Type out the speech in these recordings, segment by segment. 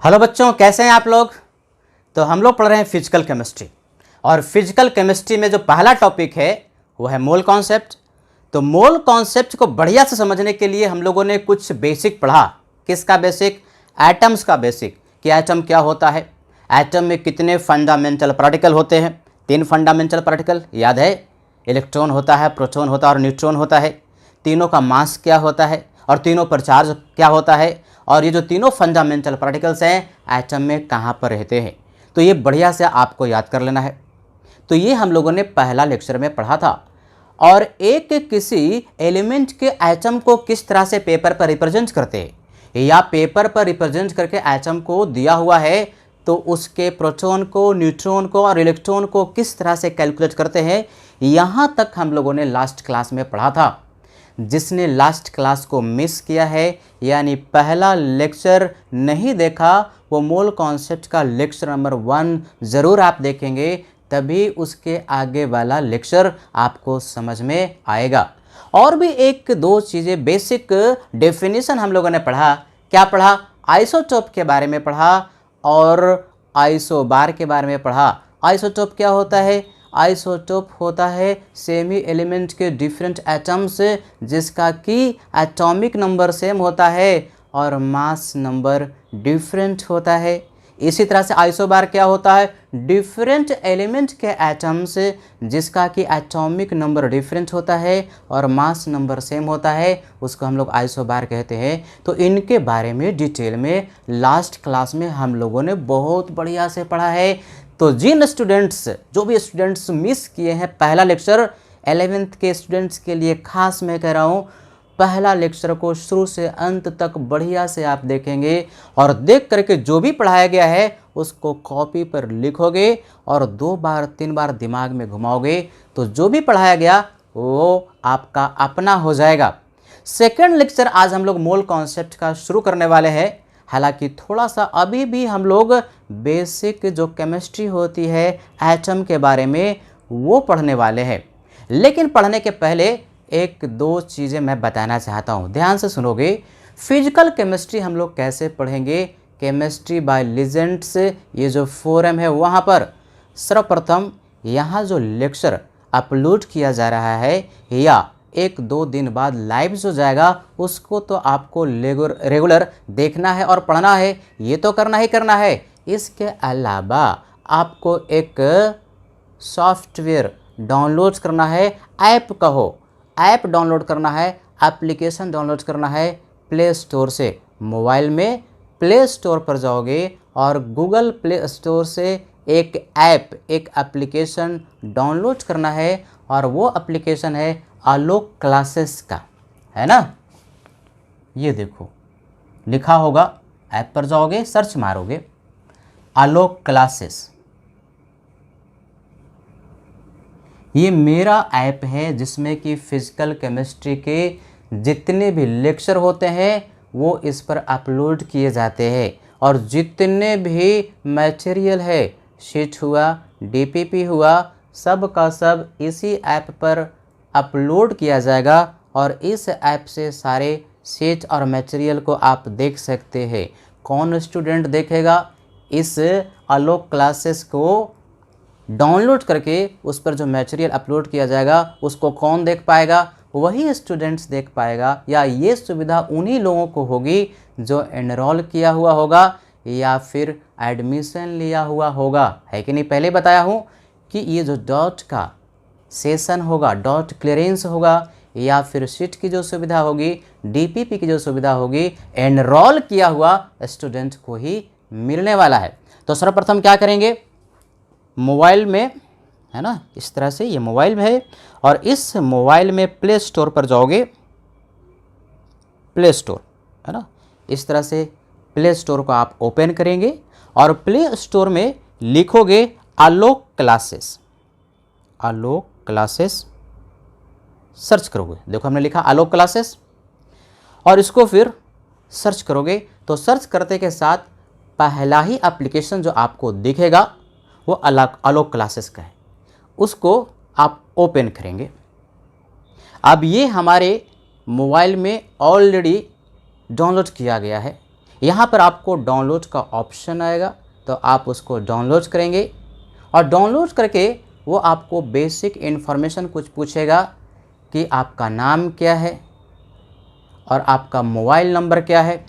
Hello बच्चों, कैसे हैं आप लोग। तो हम लोग पढ़ रहे हैं फिजिकल केमिस्ट्री और फिजिकल केमिस्ट्री में जो पहला टॉपिक है वो है मोल कॉन्सेप्ट। तो मोल कॉन्सेप्ट को बढ़िया से समझने के लिए हम लोगों ने कुछ बेसिक पढ़ा। किसका बेसिक? एटम्स का बेसिक, कि एटम क्या होता है, एटम में कितने फंडामेंटल पार्टिकल होते हैं। 3 फंडामेंटल पार्टिकल याद है, इलेक्ट्रॉन होता है, प्रोटॉन होता है और न्यूट्रॉन होता है। तीनों का मास क्या होता है और तीनों पर चार्ज क्या होता है, और ये जो तीनों फंडामेंटल पार्टिकल्स हैं एटम में कहाँ पर रहते हैं। तो ये बढ़िया से आपको याद कर लेना है। तो ये हम लोगों ने पहला लेक्चर में पढ़ा था। और एक किसी एलिमेंट के एटम को किस तरह से पेपर पर रिप्रेजेंट करते हैं, या पेपर पर रिप्रेजेंट करके एटम को दिया हुआ है तो उसके प्रोटॉन को, न्यूट्रॉन को और इलेक्ट्रॉन को किस तरह से कैलकुलेट करते हैं, यहाँ तक हम लोगों ने लास्ट क्लास में पढ़ा था। जिसने लास्ट क्लास को मिस किया है यानी पहला लेक्चर नहीं देखा, वो मोल कॉन्सेप्ट का लेक्चर नंबर 1 ज़रूर आप देखेंगे, तभी उसके आगे वाला लेक्चर आपको समझ में आएगा। और भी 1-2 चीज़ें बेसिक डेफिनेशन हम लोगों ने पढ़ा। क्या पढ़ा? आइसोटोप के बारे में पढ़ा और आइसोबार के बारे में पढ़ा। आइसोटोप क्या होता है? आइसोटोप होता है सेमी एलिमेंट के डिफरेंट एटम्स जिसका कि एटॉमिक नंबर सेम होता है और मास नंबर डिफरेंट होता है। इसी तरह से आइसोबार क्या होता है? डिफरेंट एलिमेंट के एटम्स जिसका कि एटॉमिक नंबर डिफरेंट होता है और मास नंबर सेम होता है, उसको हम लोग आइसोबार कहते हैं। तो इनके बारे में डिटेल में लास्ट क्लास में हम लोगों ने बहुत बढ़िया से पढ़ा है। तो जिन स्टूडेंट्स, जो भी स्टूडेंट्स मिस किए हैं पहला लेक्चर, 11th के स्टूडेंट्स के लिए खास मैं कह रहा हूँ, पहला लेक्चर को शुरू से अंत तक बढ़िया से आप देखेंगे और देख करके जो भी पढ़ाया गया है उसको कॉपी पर लिखोगे और 2 बार 3 बार दिमाग में घुमाओगे तो जो भी पढ़ाया गया वो आपका अपना हो जाएगा। सेकेंड लेक्चर आज हम लोग मोल कॉन्सेप्ट का शुरू करने वाले हैं। हालांकि थोड़ा सा अभी भी हम लोग बेसिक जो केमिस्ट्री होती है एटम के बारे में वो पढ़ने वाले हैं। लेकिन पढ़ने के पहले 1-2 चीज़ें मैं बताना चाहता हूँ, ध्यान से सुनोगे। फिजिकल केमिस्ट्री हम लोग कैसे पढ़ेंगे? केमिस्ट्री बाय लीजेंड्स, ये जो फोरम है वहाँ पर सर्वप्रथम यहाँ जो लेक्चर अपलोड किया जा रहा है या 1-2 दिन बाद लाइव जो जाएगा उसको तो आपको रेगुलर देखना है और पढ़ना है, ये तो करना ही करना है। इसके अलावा आपको एक सॉफ्टवेयर डाउनलोड करना है, ऐप कहो, ऐप डाउनलोड करना है, एप्लीकेशन डाउनलोड करना है प्ले स्टोर से। मोबाइल में प्ले स्टोर पर जाओगे और गूगल प्ले स्टोर से एक ऐप, एक एप्लीकेशन डाउनलोड करना है और वो एप्लीकेशन है आलोक क्लासेस का, है ना। ये देखो लिखा होगा, ऐप पर जाओगे सर्च मारोगे आलोक क्लासेस। ये मेरा ऐप है जिसमें कि फिजिकल केमिस्ट्री के जितने भी लेक्चर होते हैं वो इस पर अपलोड किए जाते हैं और जितने भी मटेरियल है, शीट हुआ, डीपीपी हुआ, सब का सब इसी ऐप पर अपलोड किया जाएगा और इस ऐप से सारे शीट और मटेरियल को आप देख सकते हैं। कौन स्टूडेंट देखेगा? इस आलोक क्लासेस को डाउनलोड करके उस पर जो मटेरियल अपलोड किया जाएगा उसको कौन देख पाएगा? वही स्टूडेंट्स देख पाएगा, या ये सुविधा उन्हीं लोगों को होगी जो एनरोल किया हुआ होगा या फिर एडमिशन लिया हुआ होगा, है कि नहीं। पहले बताया हूँ कि ये जो डॉट का सेशन होगा, डॉट क्लियरेंस होगा, या फिर शीट की जो सुविधा होगी, डीपीपी की जो सुविधा होगी, एनरोल किया हुआ स्टूडेंट को ही मिलने वाला है। तो सर्वप्रथम क्या करेंगे, मोबाइल में, है ना, इस तरह से ये मोबाइल में है और इस मोबाइल में प्ले स्टोर पर जाओगे, प्ले स्टोर, है ना, इस तरह से प्ले स्टोर को आप ओपन करेंगे और प्ले स्टोर में लिखोगे आलोक क्लासेस, आलोक क्लासेस सर्च करोगे। देखो हमने लिखा आलोक क्लासेस और इसको फिर सर्च करोगे तो सर्च करते के साथ पहला ही एप्लीकेशन जो आपको दिखेगा वो आलोक क्लासेस का है, उसको आप ओपन करेंगे। अब ये हमारे मोबाइल में ऑलरेडी डाउनलोड किया गया है, यहाँ पर आपको डाउनलोड का ऑप्शन आएगा, तो आप उसको डाउनलोड करेंगे और डाउनलोड करके वो आपको बेसिक इन्फॉर्मेशन कुछ पूछेगा कि आपका नाम क्या है और आपका मोबाइल नंबर क्या है,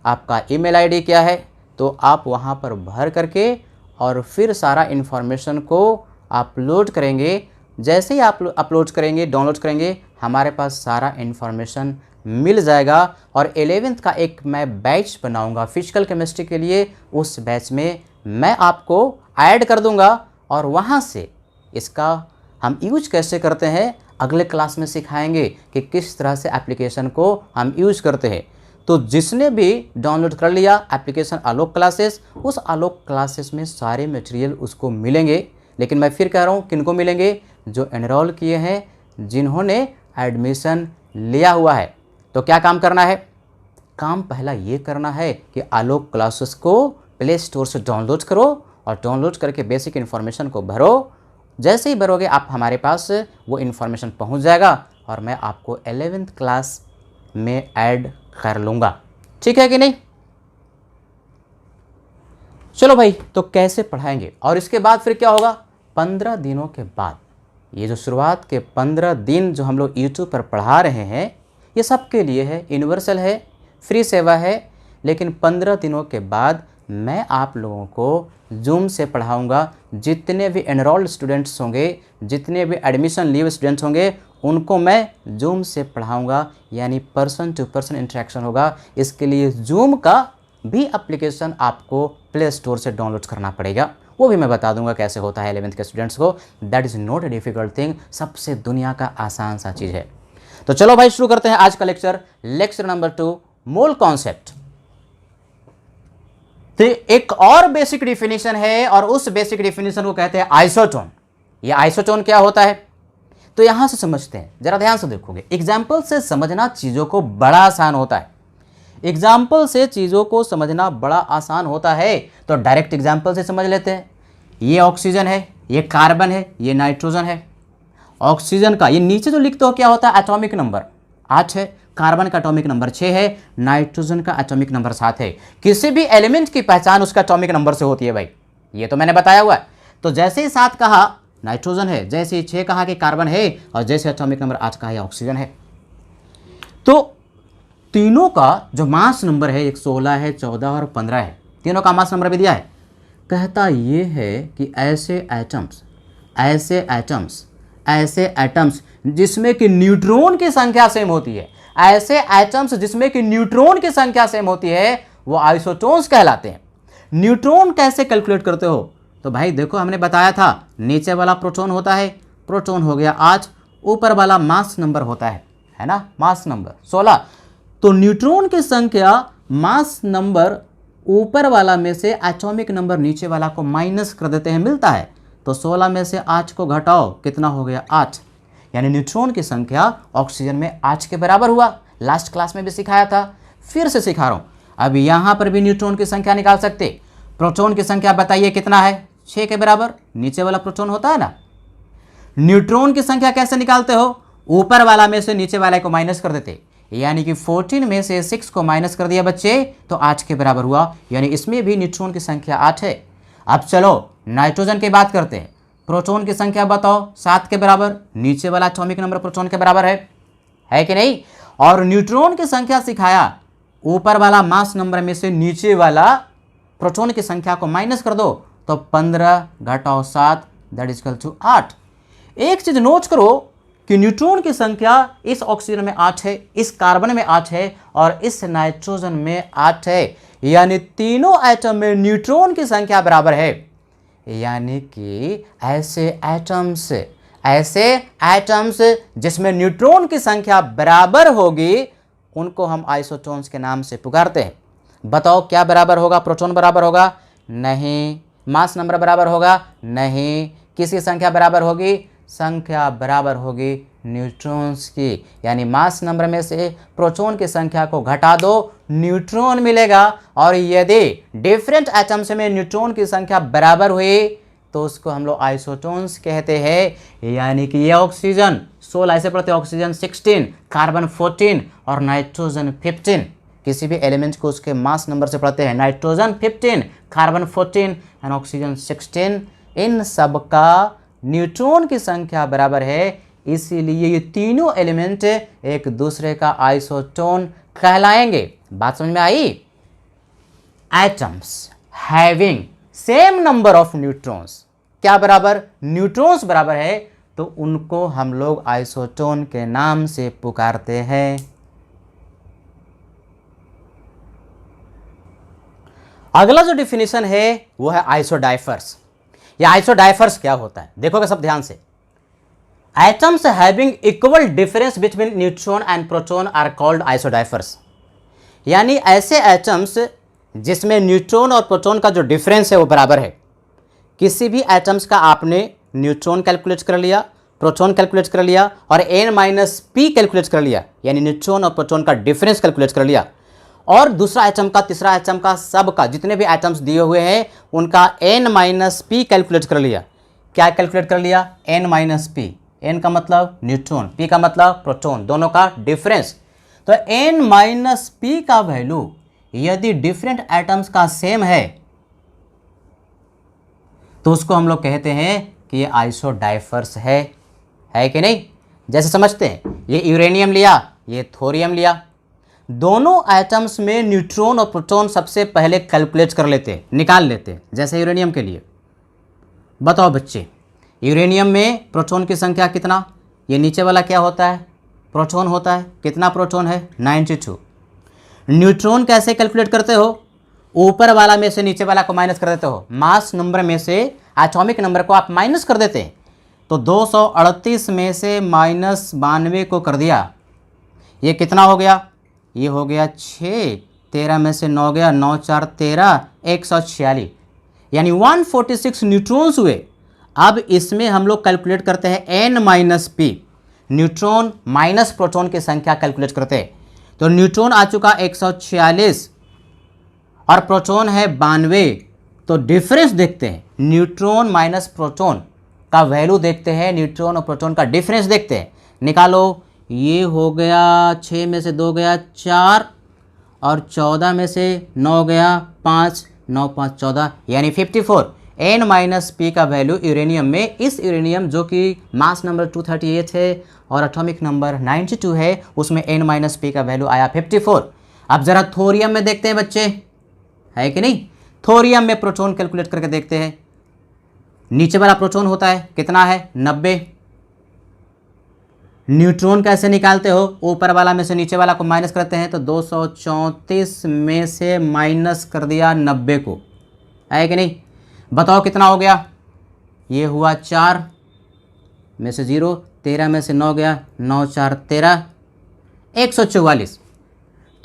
आपका ईमेल आईडी क्या है। तो आप वहाँ पर भर करके और फिर सारा इन्फॉर्मेशन को अपलोड करेंगे। जैसे ही आप अपलोड करेंगे, डाउनलोड करेंगे, हमारे पास सारा इन्फॉर्मेशन मिल जाएगा। और 11th का एक मैं बैच बनाऊंगा फिजिकल केमिस्ट्री के लिए, उस बैच में मैं आपको ऐड कर दूंगा और वहाँ से इसका हम यूज कैसे करते हैं अगले क्लास में सिखाएंगे कि किस तरह से एप्लीकेशन को हम यूज करते हैं। तो जिसने भी डाउनलोड कर लिया एप्लीकेशन आलोक क्लासेस, उस आलोक क्लासेस में सारे मटेरियल उसको मिलेंगे। लेकिन मैं फिर कह रहा हूँ, किनको मिलेंगे? जो एनरोल किए हैं, जिन्होंने एडमिशन लिया हुआ है। तो क्या काम करना है? काम पहला ये करना है कि आलोक क्लासेस को प्ले स्टोर से डाउनलोड करो और डाउनलोड करके बेसिक इन्फॉर्मेशन को भरो। जैसे ही भरोगे आप हमारे पास वो इन्फॉर्मेशन पहुंच जाएगा और मैं आपको 11th क्लास में ऐड कर लूँगा। ठीक है कि नहीं? चलो भाई, तो कैसे पढ़ाएंगे और इसके बाद फिर क्या होगा? 15 दिनों के बाद, ये जो शुरुआत के 15 दिन जो हम लोग यूट्यूब पर पढ़ा रहे हैं, ये सबके लिए है, यूनिवर्सल है, फ्री सेवा है। लेकिन 15 दिनों के बाद मैं आप लोगों को जूम से पढ़ाऊंगा। जितने भी एनरोल्ड स्टूडेंट्स होंगे, जितने भी एडमिशन लीव स्टूडेंट्स होंगे, उनको मैं जूम से पढ़ाऊंगा, यानी पर्सन टू पर्सन इंटरेक्शन होगा। इसके लिए जूम का भी एप्लीकेशन आपको प्ले स्टोर से डाउनलोड करना पड़ेगा, वो भी मैं बता दूंगा कैसे होता है 11th के स्टूडेंट्स को। That is not a difficult thing, सबसे दुनिया का आसान सा चीज़ है। तो चलो भाई, शुरू करते हैं आज का लेक्चर नंबर 2, मोल कॉन्सेप्ट। तो एक और बेसिक डिफिनीशन है और उस बेसिक डिफिनीशन को कहते हैं आइसोटोन। ये आइसोटोन क्या होता है तो यहां से समझते हैं, जरा ध्यान से देखोगे। एग्जाम्पल से समझना चीज़ों को बड़ा आसान होता है। एग्जाम्पल से चीज़ों को समझना बड़ा आसान होता है, तो डायरेक्ट एग्जाम्पल से समझ लेते हैं। ये ऑक्सीजन है, ये कार्बन है, ये नाइट्रोजन है। ऑक्सीजन का ये नीचे जो लिखते हो क्या होता है? एटॉमिक नंबर 8 है, कार्बन का एटॉमिक नंबर 6 है, नाइट्रोजन का एटॉमिक नंबर 7 है। किसी भी एलिमेंट की पहचान उसका एटॉमिक नंबर से होती है भाई, ये तो मैंने बताया हुआ है। तो जैसे ही 7 कहा नाइट्रोजन है, जैसे ही 6 कहा कि कार्बन है, और जैसे एटॉमिक नंबर 8 कहा ऑक्सीजन है। तो तीनों का जो मास नंबर है, एक 16 है, 14 और 15 है, तीनों का मास नंबर भी दिया है। कहता ये है कि ऐसे एटम्स जिसमें कि न्यूट्रॉन की संख्या सेम होती है, ऐसे एटम्स जिसमें कि न्यूट्रॉन की संख्या सेम होती है, वो आइसोटोन्स कहलाते हैं। न्यूट्रॉन कैसे कैलकुलेट करते हो? तो भाई देखो, हमने बताया था नीचे वाला प्रोटॉन होता है, प्रोटॉन हो गया 8, ऊपर वाला मास नंबर होता है ना, मास नंबर 16। तो न्यूट्रॉन की संख्या मास नंबर ऊपर वाला में से एटॉमिक नंबर नीचे वाला को माइनस कर देते हैं, मिलता है। तो 16 में से 8 को घटाओ, कितना हो गया? 8। यानी न्यूट्रॉन की संख्या ऑक्सीजन में 8 के बराबर हुआ। लास्ट क्लास में भी सिखाया था, फिर से सिखा रहा हूँ। अब यहाँ पर भी न्यूट्रॉन की संख्या निकाल सकते। प्रोटॉन की संख्या बताइए कितना है? 6 के बराबर, नीचे वाला प्रोटॉन होता है ना। न्यूट्रॉन की संख्या कैसे निकालते हो? ऊपर वाला में से नीचे वाले को माइनस कर देते, यानी कि 14 में से 6 को माइनस कर दिया बच्चे, तो 8 के बराबर हुआ। यानी इसमें भी न्यूट्रॉन की संख्या 8 है। अब चलो नाइट्रोजन की बात करते हैं। प्रोटॉन की संख्या बताओ, 7 के बराबर, नीचे वाला एटॉमिक नंबर प्रोटॉन के बराबर है कि नहीं? और न्यूट्रॉन की संख्या सिखाया, ऊपर वाला मास नंबर में से नीचे वाला प्रोटॉन की संख्या को माइनस कर दो, तो 15 घटाओ 7 दैट इज इक्वल टू 8। एक चीज नोट करो कि न्यूट्रॉन की संख्या इस ऑक्सीजन में 8 है, इस कार्बन में 8 है और इस नाइट्रोजन में 8 है। यानी तीनों एटम में न्यूट्रॉन की संख्या बराबर है। यानी कि ऐसे एटम्स जिसमें न्यूट्रॉन की संख्या बराबर होगी, उनको हम आइसोटोन्स के नाम से पुकारते हैं। बताओ क्या बराबर होगा? प्रोटॉन बराबर होगा? नहीं। मास नंबर बराबर होगा? नहीं। किसकी संख्या बराबर होगी? संख्या बराबर होगी न्यूट्रॉन्स की। यानी मास नंबर में से प्रोटॉन की संख्या को घटा दो, न्यूट्रॉन मिलेगा। और यदि डिफरेंट एटम्स में न्यूट्रॉन की संख्या बराबर हुई तो उसको हम लोग आइसोटोन्स कहते हैं। यानी कि ये ऑक्सीजन 16 ऐसे पढ़ते हैं, ऑक्सीजन 16, कार्बन 14 और नाइट्रोजन 15। किसी भी एलिमेंट को उसके मास नंबर से पढ़ते हैं। Nitrogen 15, carbon 14 and oxygen 16। इन सब का न्यूट्रॉन की संख्या बराबर है, इसीलिए ये तीनों एलिमेंट एक दूसरे का आइसोटोन कहलाएंगे। बात समझ में आई? Atoms having same number of neutrons, क्या बराबर? न्यूट्रॉन्स बराबर है, तो उनको हम लोग आइसोटोन के नाम से पुकारते हैं। अगला जो डिफिनेशन है वो है आइसोडाइफर्स। या आइसोडाइफर्स क्या होता है देखोगे सब ध्यान से। Atoms having equal difference between neutron and proton are called isodiaphers. यानी ऐसे एटम्स जिसमें न्यूट्रॉन और प्रोटॉन का जो डिफरेंस है वो बराबर है। किसी भी एटम्स का आपने न्यूट्रॉन कैलकुलेट कर लिया, प्रोटॉन कैलकुलेट कर लिया और n-p कैलकुलेट कर लिया, यानी न्यूट्रॉन और प्रोटॉन का डिफरेंस कैलकुलेट कर लिया, और दूसरा एटम का, तीसरा एटम का, सब का जितने भी एटम्स दिए हुए हैं उनका n-p कैलकुलेट कर लिया। क्या कैलकुलेट कर लिया? n-p। n का मतलब न्यूट्रॉन, p का मतलब प्रोटॉन, दोनों का डिफरेंस। तो n-p का वैल्यू यदि डिफरेंट एटम्स का सेम है तो उसको हम लोग कहते हैं कि ये आइसोडाइफर्स है कि नहीं? जैसे समझते हैं, ये यूरेनियम लिया, ये थोरियम लिया, दोनों एटम्स में न्यूट्रॉन और प्रोटॉन सबसे पहले कैलकुलेट कर लेते, निकाल लेते। जैसे यूरेनियम के लिए बताओ बच्चे, यूरेनियम में प्रोटॉन की संख्या कितना? ये नीचे वाला क्या होता है? प्रोटॉन होता है। कितना प्रोटॉन है? 92। न्यूट्रॉन कैसे कैलकुलेट करते हो? ऊपर वाला में से नीचे वाला को माइनस कर देते हो, मास नंबर में से एटॉमिक नंबर को आप माइनस कर देते हैं। तो 238 में से -92 को कर दिया, ये कितना हो गया? ये हो गया 6, 13 में से 9 गया, 9 4 13, 146, यानी 146 न्यूट्रॉन्स हुए। अब इसमें हम लोग कैलकुलेट करते हैं n-p, न्यूट्रॉन माइनस प्रोटॉन की संख्या कैलकुलेट करते हैं। तो न्यूट्रॉन आ चुका 146 और प्रोटॉन है 92। तो डिफरेंस देखते हैं, न्यूट्रॉन माइनस प्रोटॉन का वैल्यू देखते हैं, न्यूट्रॉन और प्रोटॉन का डिफरेंस देखते हैं। निकालो, ये हो गया 6 में से 2 गया 4 और 14 में से 9 गया 5, 9 5 14, यानी 54। n-p का वैल्यू यूरेनियम में, इस यूरेनियम जो कि मास नंबर 238 है और एटॉमिक नंबर 92 है, उसमें n-p का वैल्यू आया 54। अब जरा थोरियम में देखते हैं बच्चे, है कि नहीं? थोरियम में प्रोटॉन कैलकुलेट करके देखते हैं। नीचे वाला प्रोटॉन होता है, कितना है? 90। न्यूट्रॉन कैसे निकालते हो? ऊपर वाला में से नीचे वाला को माइनस करते हैं, तो 234 में से माइनस कर दिया 90 को, है कि नहीं? बताओ कितना हो गया? ये हुआ 4 में से 0, 13 में से 9 गया, 9 4 13, 144।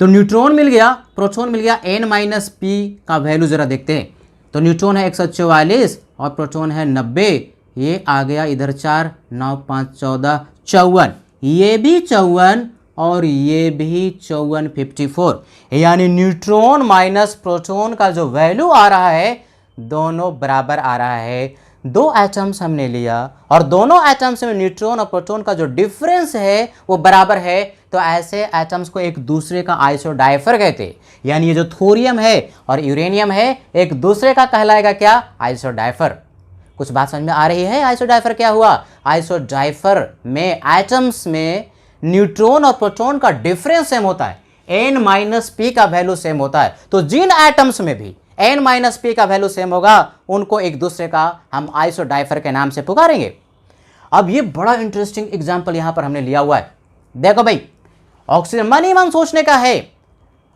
तो न्यूट्रॉन मिल गया, प्रोटॉन मिल गया, n-p का वैल्यू ज़रा देखते हैं। तो न्यूट्रॉन है 144 और प्रोटॉन है 90, ये आ गया इधर 4, 9 5 14, 54, ये भी 54 और ये भी 54, 54। यानी न्यूट्रॉन माइनस प्रोटॉन का जो वैल्यू आ रहा है दोनों बराबर आ रहा है। दो एटम्स हमने लिया और दोनों एटम्स में न्यूट्रॉन और प्रोटॉन का जो डिफरेंस है वो बराबर है, तो ऐसे एटम्स को एक दूसरे का आइसोडाइफर कहते हैं। यानी ये जो थोरियम है और यूरेनियम है एक दूसरे का कहलाएगा क्या? आइसोडाइफर। कुछ बात समझ में आ रही है? आइसोडाइफर क्या हुआ? आइसोडाइफर में एटम्स में न्यूट्रॉन और प्रोटॉन का डिफरेंस सेम होता है, n-p का वैल्यू सेम होता है। तो जिन एटम्स में भी n-p का वैल्यू सेम होगा उनको एक दूसरे का हम आइसोडाइफर के नाम से पुकारेंगे। अब ये बड़ा इंटरेस्टिंग एग्जांपल यहां पर हमने लिया हुआ है। देखो भाई, ऑक्सीजन मन ही मन सोचने का है।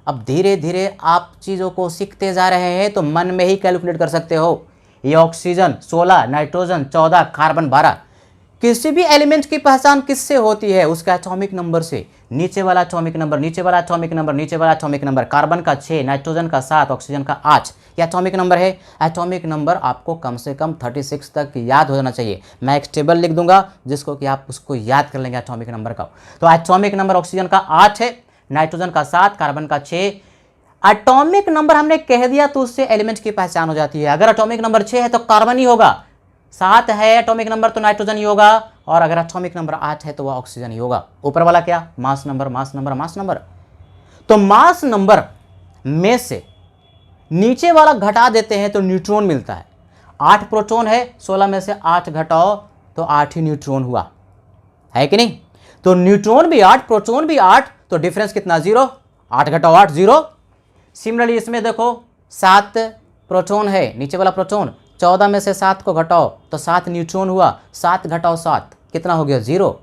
अब धीरे धीरे आप चीज़ों को सीखते जा रहे हैं तो मन में ही कैलकुलेट कर सकते हो। ये ऑक्सीजन 16, नाइट्रोजन 14, कार्बन 12। किसी भी एलिमेंट की पहचान किससे होती है? उसका एटॉमिक नंबर से। नीचे वाला एटॉमिक नंबर, नीचे वाला एटॉमिक नंबर, नीचे वाला एटॉमिक नंबर। कार्बन का 6, नाइट्रोजन का 7, ऑक्सीजन का 8, ये एटॉमिक नंबर है। एटॉमिक नंबर आपको कम से कम 36 तक याद हो जाना चाहिए। मैं एक टेबल लिख दूंगा जिसको कि आप उसको याद कर लेंगे एटॉमिक नंबर का। तो एटॉमिक नंबर ऑक्सीजन का 8 है, नाइट्रोजन का 7, कार्बन का 6। एटॉमिक नंबर हमने कह दिया तो उससे एलिमेंट की पहचान हो जाती है। अगर एटॉमिक नंबर 6 है तो कार्बन ही होगा, 7 है एटॉमिक नंबर तो नाइट्रोजन ही होगा, और अगर एटॉमिक नंबर 8 है तो वह ऑक्सीजन ही होगा। ऊपर वाला क्या? Mass number, mass number, mass number. तो मास नंबर में से नीचे वाला घटा देते हैं तो न्यूट्रॉन मिलता है। 8 प्रोटॉन है, 16 में से 8 घटाओ तो 8 ही न्यूट्रॉन हुआ, है कि नहीं? तो न्यूट्रॉन भी 8, प्रोटॉन भी 8, तो डिफरेंस कितना? 0। 8 घटाओ 8 0। सिमिलरली इसमें देखो 7 प्रोटॉन है, नीचे वाला प्रोटॉन, 14 में से 7 को घटाओ तो 7 न्यूट्रॉन हुआ, 7 घटाओ 7 कितना हो गया? 0।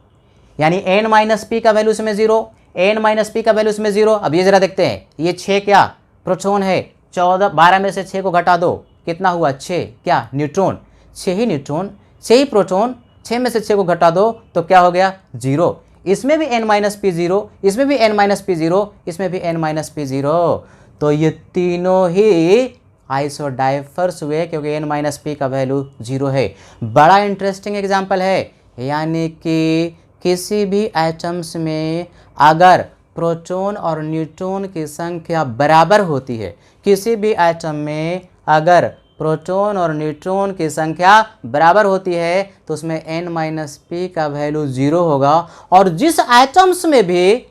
यानी n माइनस पी का वैल्यू इसमें 0, n माइनस पी का वैल्यू इसमें 0। अब ये जरा देखते हैं, ये 6 क्या प्रोटॉन है, 12 में से 6 को घटा दो कितना हुआ? 6 क्या न्यूट्रॉन? 6 ही न्यूट्रॉन, 6 ही प्रोटॉन, 6 में से 6 को घटा दो तो क्या हो गया? 0। इसमें भी n माइनस पी 0, इसमें भी n माइनस पी 0, इसमें भी n माइनस पी 0। तो ये तीनों ही आइसोडाइफर्स हुए क्योंकि n माइनस पी का वैल्यू 0 है। बड़ा इंटरेस्टिंग एग्जाम्पल है, यानी कि किसी भी एटम्स में अगर प्रोटॉन और न्यूट्रॉन की संख्या बराबर होती है, किसी भी एटम में अगर प्रोटॉन और न्यूट्रॉन की संख्या बराबर होती है तो उसमें n माइनस पी का वैल्यू 0 होगा। और जिस एटम्स में भी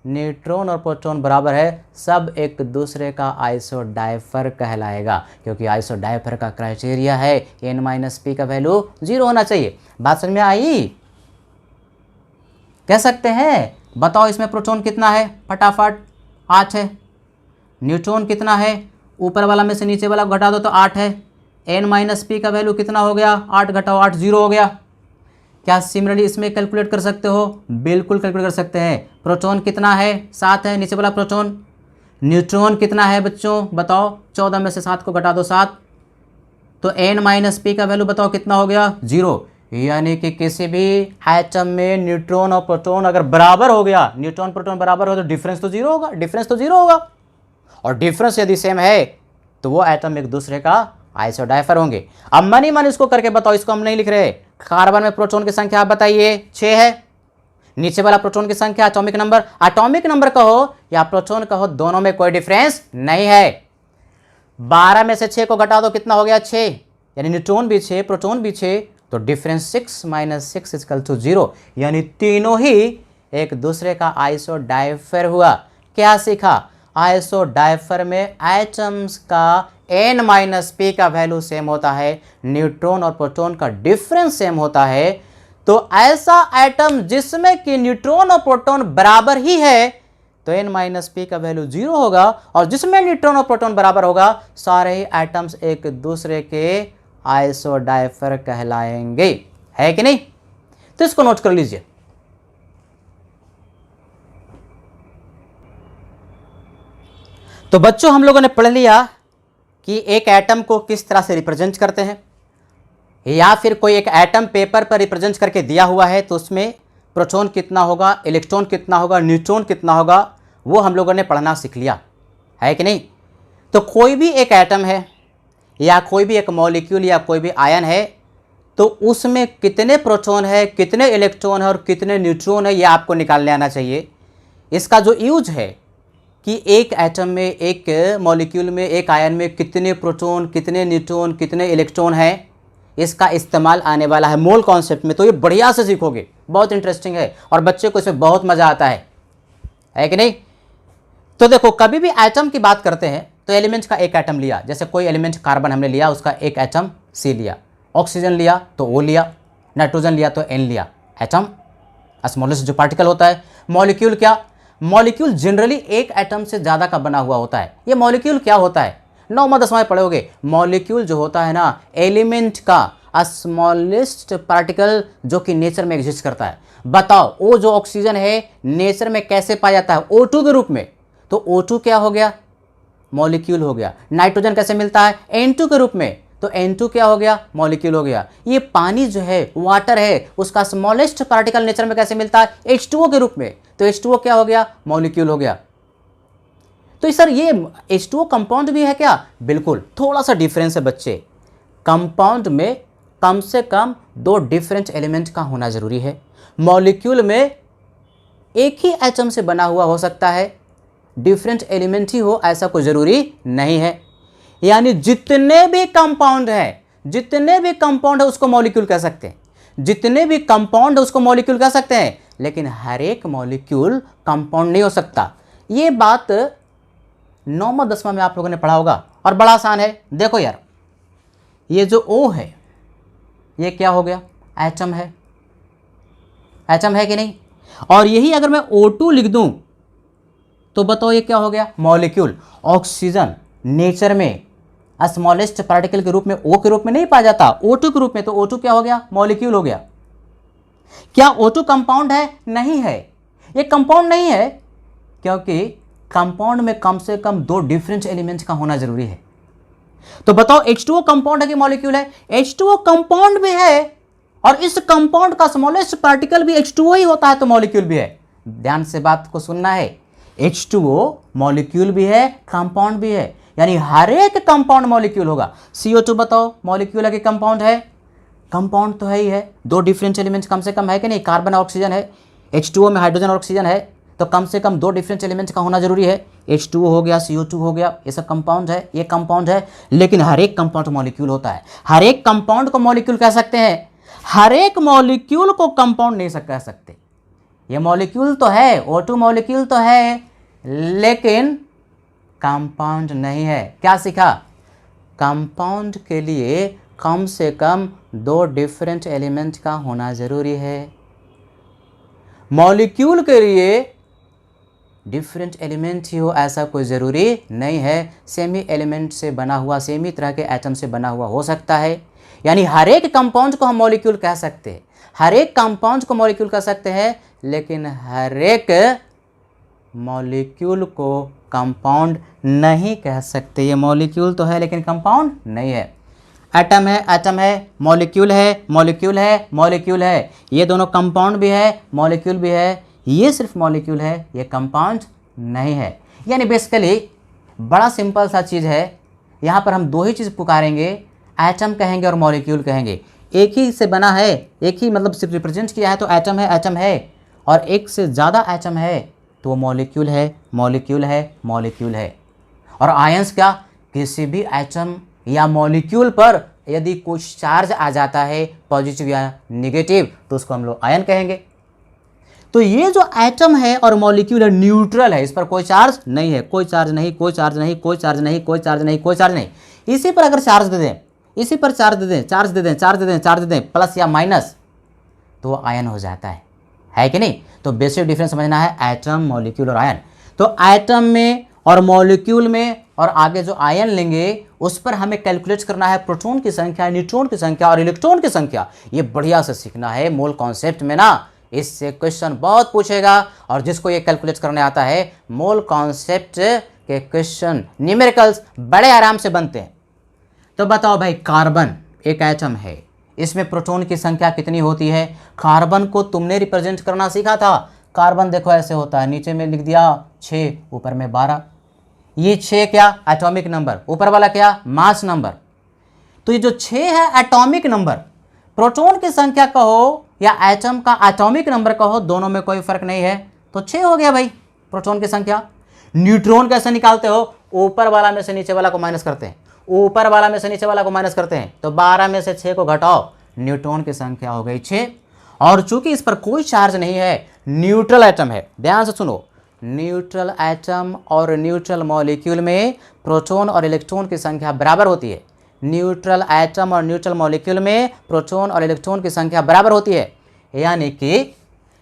न्यूट्रॉन और प्रोटॉन बराबर है, सब एक दूसरे का आइसोडाइफर कहलाएगा, क्योंकि आइसोडाइफर का क्राइटेरिया है n माइनस पी का वैल्यू 0 होना चाहिए। बात समझ में आई? कह सकते हैं बताओ इसमें प्रोटॉन कितना है? फटाफट 8 है। न्यूट्रॉन कितना है? ऊपर वाला में से नीचे वाला घटा दो तो 8 है। n माइनस पी का वैल्यू कितना हो गया? 8 घटाओ 8 0 हो गया। क्या सिमिलरली इसमें कैलकुलेट कर सकते हो? बिल्कुल कैलकुलेट कर सकते हैं। प्रोटॉन कितना है? 7 है नीचे वाला प्रोटॉन। न्यूट्रॉन कितना है बच्चों बताओ? 14 में से 7 को घटा दो 7, तो n माइनस पी का वैल्यू बताओ कितना हो गया? 0। यानी कि किसी भी एटम में न्यूट्रॉन और प्रोटॉन अगर बराबर हो गया, न्यूट्रॉन प्रोटॉन बराबर हो तो डिफरेंस तो 0 होगा, डिफरेंस तो 0 होगा। और डिफरेंस यदि सेम है तो वो एटम एक दूसरे का आइसोडाइफर होंगे। अब मनी मन इसको करके बताओ, इसको हम नहीं लिख रहे। कार्बन में प्रोटॉन की संख्या आप बताइए 6 है, नीचे वाला प्रोटॉन की संख्या एटॉमिक नंबर कहो या प्रोटॉन कहो, दोनों में कोई डिफरेंस नहीं है। 12 में से 6 को घटा दो कितना हो गया? 6। यानी न्यूट्रॉन भी 6 प्रोटॉन भी 6, तो डिफरेंस 6 माइनस 6 इक्वल टू 0। यानी तीनों ही एक दूसरे का आइसोडाइफर हुआ। क्या सीखा? आइसोडाइफर में एटम्स का n माइनस पी का वैल्यू सेम होता है, न्यूट्रॉन और प्रोटॉन का डिफरेंस सेम होता है। तो ऐसा एटम जिसमें कि न्यूट्रॉन और प्रोटॉन बराबर ही है तो n माइनस पी का वैल्यू 0 होगा, और जिसमें न्यूट्रॉन और प्रोटॉन बराबर होगा सारे ही एटम्स एक दूसरे के आइसोडाइफर कहलाएंगे, है कि नहीं? तो इसको नोट कर लीजिए। तो बच्चों हम लोगों ने पढ़ लिया कि एक एटम को किस तरह से रिप्रेजेंट करते हैं, या फिर कोई एक एटम पेपर पर रिप्रेजेंट करके दिया हुआ है तो उसमें प्रोटॉन कितना होगा, इलेक्ट्रॉन कितना होगा, न्यूट्रॉन कितना होगा, वो हम लोगों ने पढ़ना सीख लिया, है कि नहीं? तो कोई भी एक एटम है या कोई भी एक मॉलिक्यूल या कोई भी आयन है तो उसमें कितने प्रोटॉन है, कितने इलेक्ट्रॉन है और कितने न्यूट्रॉन है, ये आपको निकालने आना चाहिए। इसका जो यूज है कि एक एटम में, एक मॉलिक्यूल में, एक आयन में कितने प्रोटॉन, कितने न्यूट्रॉन, कितने इलेक्ट्रॉन हैं, इसका इस्तेमाल आने वाला है मोल कॉन्सेप्ट में। तो ये बढ़िया से सीखोगे, बहुत इंटरेस्टिंग है और बच्चे को इसमें बहुत मज़ा आता है कि नहीं? तो देखो, कभी भी एटम की बात करते हैं तो एलिमेंट का एक एटम लिया, जैसे कोई एलिमेंट कार्बन हमने लिया, उसका एक एटम C लिया, ऑक्सीजन लिया तो O लिया, नाइट्रोजन लिया तो N लिया। एटम स्मॉलेस्ट जो पार्टिकल होता है। मॉलिक्यूल क्या? मॉलिक्यूल जनरली एक एटम से ज़्यादा का बना हुआ होता है। ये मॉलिक्यूल क्या होता है? 9वां 10वां पढ़ोगे। मॉलिक्यूल जो होता है ना, एलिमेंट का स्मॉलेस्ट पार्टिकल जो कि नेचर में एग्जिस्ट करता है। बताओ वो जो ऑक्सीजन है नेचर में कैसे पाया जाता है? O2 के रूप में। तो O2 क्या हो गया? मॉलिक्यूल हो गया। नाइट्रोजन कैसे मिलता है? N2 के रूप में। तो N2 क्या हो गया? मॉलिक्यूल हो गया। ये पानी जो है, वाटर है, उसका स्मॉलेस्ट पार्टिकल नेचर में कैसे मिलता है? H2O के रूप में। तो H2O क्या हो गया? मॉलिक्यूल हो गया। तो सर ये H2O कंपाउंड भी है क्या? बिल्कुल, थोड़ा सा डिफरेंस है बच्चे। कंपाउंड में कम से कम 2 डिफरेंट एलिमेंट का होना जरूरी है। मॉलिक्यूल में एक ही एटम से बना हुआ हो सकता है, डिफरेंट एलिमेंट ही हो ऐसा कोई जरूरी नहीं है। यानी जितने भी कंपाउंड है उसको मॉलिक्यूल कह सकते हैं, जितने भी कंपाउंड है उसको मॉलिक्यूल कह सकते हैं, लेकिन हर एक मॉलिक्यूल कंपाउंड नहीं हो सकता। ये बात 9वां 10वां में आप लोगों ने पढ़ा होगा और बड़ा आसान है। देखो यार, ये जो O है ये क्या हो गया, एटम है, एटम है कि नहीं। और यही अगर मैं O2 लिख दूं तो बताओ ये क्या हो गया, मॉलिक्यूल। ऑक्सीजन नेचर में स्मॉलेस्ट पार्टिकल के रूप में O के रूप में नहीं पाया जाता, O2 के रूप में, तो O2 क्या हो गया, मॉलिक्यूल हो गया। क्या O2 कंपाउंड है, नहीं है, ये कंपाउंड नहीं है, क्योंकि कंपाउंड में कम से कम 2 डिफरेंट एलिमेंट्स का होना जरूरी है। तो बताओ H2O कंपाउंड है कि मॉलिक्यूल है, H2O कंपाउंड भी है, और इस कंपाउंड का स्मॉलेस्ट पार्टिकल भी H2O ही होता है, तो मॉलिक्यूल भी है। ध्यान से बात को सुनना है, H2O मॉलिक्यूल भी है, कंपाउंड भी है, यानी हर एक कंपाउंड मॉलिक्यूल होगा। CO2 बताओ मॉलिक्यूल है कि कंपाउंड है, कंपाउंड तो है ही है, 2 डिफरेंट एलिमेंट्स कम से कम है कि नहीं, कार्बन और ऑक्सीजन है, H2O में हाइड्रोजन और ऑक्सीजन है, तो कम से कम 2 डिफरेंट एलिमेंट्स का होना जरूरी है। H2O हो गया, CO2 हो गया, ये सब कंपाउंड है, ये कंपाउंड है, लेकिन हर एक कंपाउंड मॉलिक्यूल होता है। हर एक कंपाउंड को मॉलिक्यूल कह सकते हैं, हर एक मॉलिक्यूल को कंपाउंड नहीं कह सकते। ये मॉलिक्यूल तो है, O2 मॉलिक्यूल तो है, लेकिन कंपाउंड नहीं है। क्या सीखा, कंपाउंड के लिए कम से कम 2 डिफरेंट एलिमेंट का होना जरूरी है। मॉलिक्यूल के लिए डिफरेंट एलिमेंट ही हो ऐसा कोई ज़रूरी नहीं है, सेमी एलिमेंट से बना हुआ, सेमी तरह के एटम से बना हुआ हो सकता है। यानी हर एक कंपाउंड को हम मॉलिक्यूल कह सकते हैं, हर एक कंपाउंड को मॉलिक्यूल कह सकते हैं, लेकिन हर एक मॉलिक्यूल को कंपाउंड नहीं कह सकते। ये मॉलिक्यूल तो है लेकिन कंपाउंड नहीं है। एटम है, एटम है, मॉलिक्यूल है, मॉलिक्यूल है, मॉलिक्यूल है, ये दोनों कंपाउंड भी है, मॉलिक्यूल भी है, ये सिर्फ मॉलिक्यूल है, ये कंपाउंड नहीं है। यानी बेसिकली बड़ा सिंपल सा चीज़ है, यहाँ पर हम 2 ही चीज़ पुकारेंगे, एटम कहेंगे और मॉलिक्यूल कहेंगे। एक ही से बना है, एक ही मतलब सिर्फ रिप्रेजेंट किया है तो एटम है, एटम है, और एक से ज़्यादा एटम है तो वो मॉलिक्यूल है, मॉलिक्यूल है, मॉलिक्यूल है। और आयंस क्या, किसी भी एटम या मॉलिक्यूल पर यदि कुछ चार्ज आ जाता है पॉजिटिव या नेगेटिव तो उसको हम लोग आयन कहेंगे। तो ये जो एटम है और मॉलिक्यूल है न्यूट्रल है, इस पर कोई चार्ज नहीं है, कोई चार्ज नहीं, कोई चार्ज नहीं, कोई चार्ज नहीं, कोई चार्ज नहीं, कोई चार्ज नहीं। इसी पर अगर चार्ज दे दें, इसी पर चार्ज दे दें, चार्ज दे दें, चार्ज दे दें, चार्ज दे दें, प्लस या माइनस, तो वो आयन हो जाता है कि नहीं। तो बेसिक डिफरेंस समझना है एटम, मॉलिक्यूल और आयन। तो एटम में और मॉलिक्यूल में और आगे जो आयन लेंगे उस पर हमें कैलकुलेट करना है प्रोटॉन की संख्या, न्यूट्रॉन की संख्या और इलेक्ट्रॉन की संख्या। ये बढ़िया से सीखना है मोल कॉन्सेप्ट में ना, इससे क्वेश्चन बहुत पूछेगा। और जिसको ये कैलकुलेट करने आता है, मोल कॉन्सेप्ट के क्वेश्चन न्यूमेरिकल्स बड़े आराम से बनते हैं। तो बताओ भाई, कार्बन एक एटम है, इसमें प्रोटॉन की संख्या कितनी होती है। कार्बन को तुमने रिप्रेजेंट करना सीखा था। कार्बन देखो ऐसे होता है, नीचे में लिख दिया 6, ऊपर में 12। ये 6 क्या, एटॉमिक नंबर, ऊपर वाला क्या, मास नंबर। तो ये जो 6 है एटॉमिक नंबर, प्रोटॉन की संख्या कहो या एटम का एटॉमिक नंबर कहो, दोनों में कोई फर्क नहीं है, तो 6 हो गया भाई प्रोटॉन की संख्या। न्यूट्रॉन कैसे निकालते हो, ऊपर वाला में से नीचे वाला को माइनस करते हैं, ऊपर वाला में से नीचे वाला को माइनस करते हैं, तो 12 में से 6 को घटाओ, न्यूट्रॉन की संख्या हो गई 6। और चूंकि इस पर कोई चार्ज नहीं है, न्यूट्रल एटम है, ध्यान से सुनो, न्यूट्रल एटम और न्यूट्रल मॉलिक्यूल में प्रोटॉन और इलेक्ट्रॉन की संख्या बराबर होती है। न्यूट्रल एटम और न्यूट्रल मॉलिक्यूल में प्रोटॉन और इलेक्ट्रॉन की संख्या बराबर होती है, यानी कि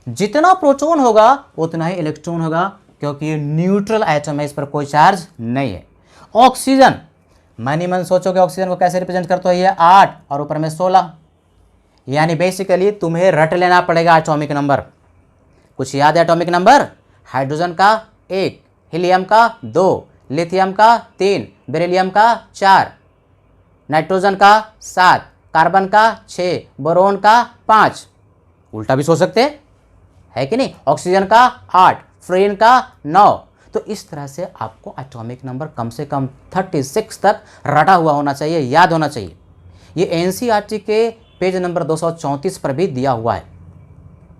जितना प्रोटॉन होगा उतना ही इलेक्ट्रॉन होगा, क्योंकि ये न्यूट्रल एटम है, इस पर कोई चार्ज नहीं है। ऑक्सीजन, मन ही मन सोचोगे ऑक्सीजन को कैसे रिप्रेजेंट करते हो, ये 8 और ऊपर में 16। यानी बेसिकली तुम्हें रट लेना पड़ेगा एटॉमिक नंबर। कुछ याद है एटॉमिक नंबर, हाइड्रोजन का 1, हीलियम का 2, लिथियम का 3, बेरिलियम का 4, नाइट्रोजन का 7, कार्बन का 6, बोरोन का 5। उल्टा भी सोच सकते है कि नहीं, ऑक्सीजन का 8, फ्लोरीन का 9। तो इस तरह से आपको एटॉमिक नंबर कम से कम 36 तक रटा हुआ होना चाहिए, याद होना चाहिए। ये एनसीईआरटी के पेज नंबर 234 पर भी दिया हुआ है,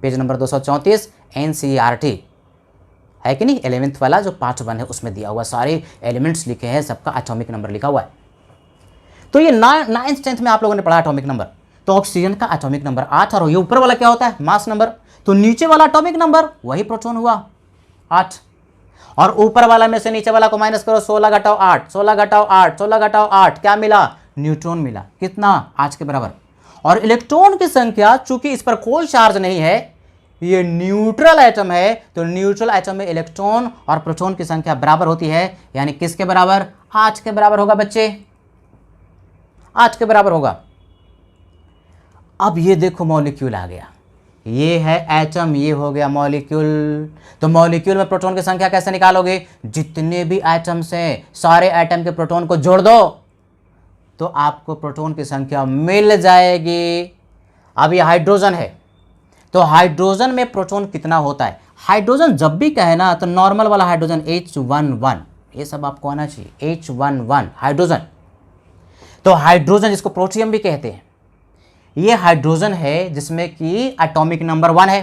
पेज नंबर 234 एनसीईआरटी है कि नहीं, 11th वाला जो पार्ट 1 है उसमें दिया हुआ, सारे एलिमेंट्स लिखे हैं, सबका एटॉमिक नंबर लिखा हुआ है। तो ये 9th 10th में आप लोगों ने पढ़ा एटॉमिक नंबर। तो ऑक्सीजन का एटॉमिक नंबर 8, और ये ऊपर वाला क्या होता है, मास नंबर। तो नीचे वाला एटॉमिक नंबर वही प्रोटॉन हुआ 8। और ऊपर वाला में से नीचे वाला को माइनस करो, 16 घटाओ 8, 16 घटाओ 8, 16 घटाओ 8, क्या मिला? न्यूट्रॉन मिला। कितना? 8 के बराबर। और इलेक्ट्रॉन की संख्या, चूंकि इस पर कोई चार्ज नहीं है, ये न्यूट्रल एटम है, तो न्यूट्रल एटम में इलेक्ट्रॉन और प्रोटॉन की संख्या बराबर होती है, यानी किसके बराबर? 8 के बराबर होगा बच्चे, 8 के बराबर होगा। अब ये देखो मॉलिक्यूल आ गया, ये है एटम, ये हो गया मॉलिक्यूल। तो मॉलिक्यूल में प्रोटॉन की संख्या कैसे निकालोगे? जितने भी एटम्स हैं सारे एटम के प्रोटॉन को जोड़ दो तो आपको प्रोटॉन की संख्या मिल जाएगी। अब ये हाइड्रोजन है, तो हाइड्रोजन में प्रोटॉन कितना होता है? हाइड्रोजन जब भी कहे ना तो नॉर्मल वाला हाइड्रोजन H11, ये सब आपको आना चाहिए, H11 हाइड्रोजन। तो हाइड्रोजन जिसको प्रोटियम भी कहते हैं, ये हाइड्रोजन है जिसमें कि एटॉमिक नंबर 1 है।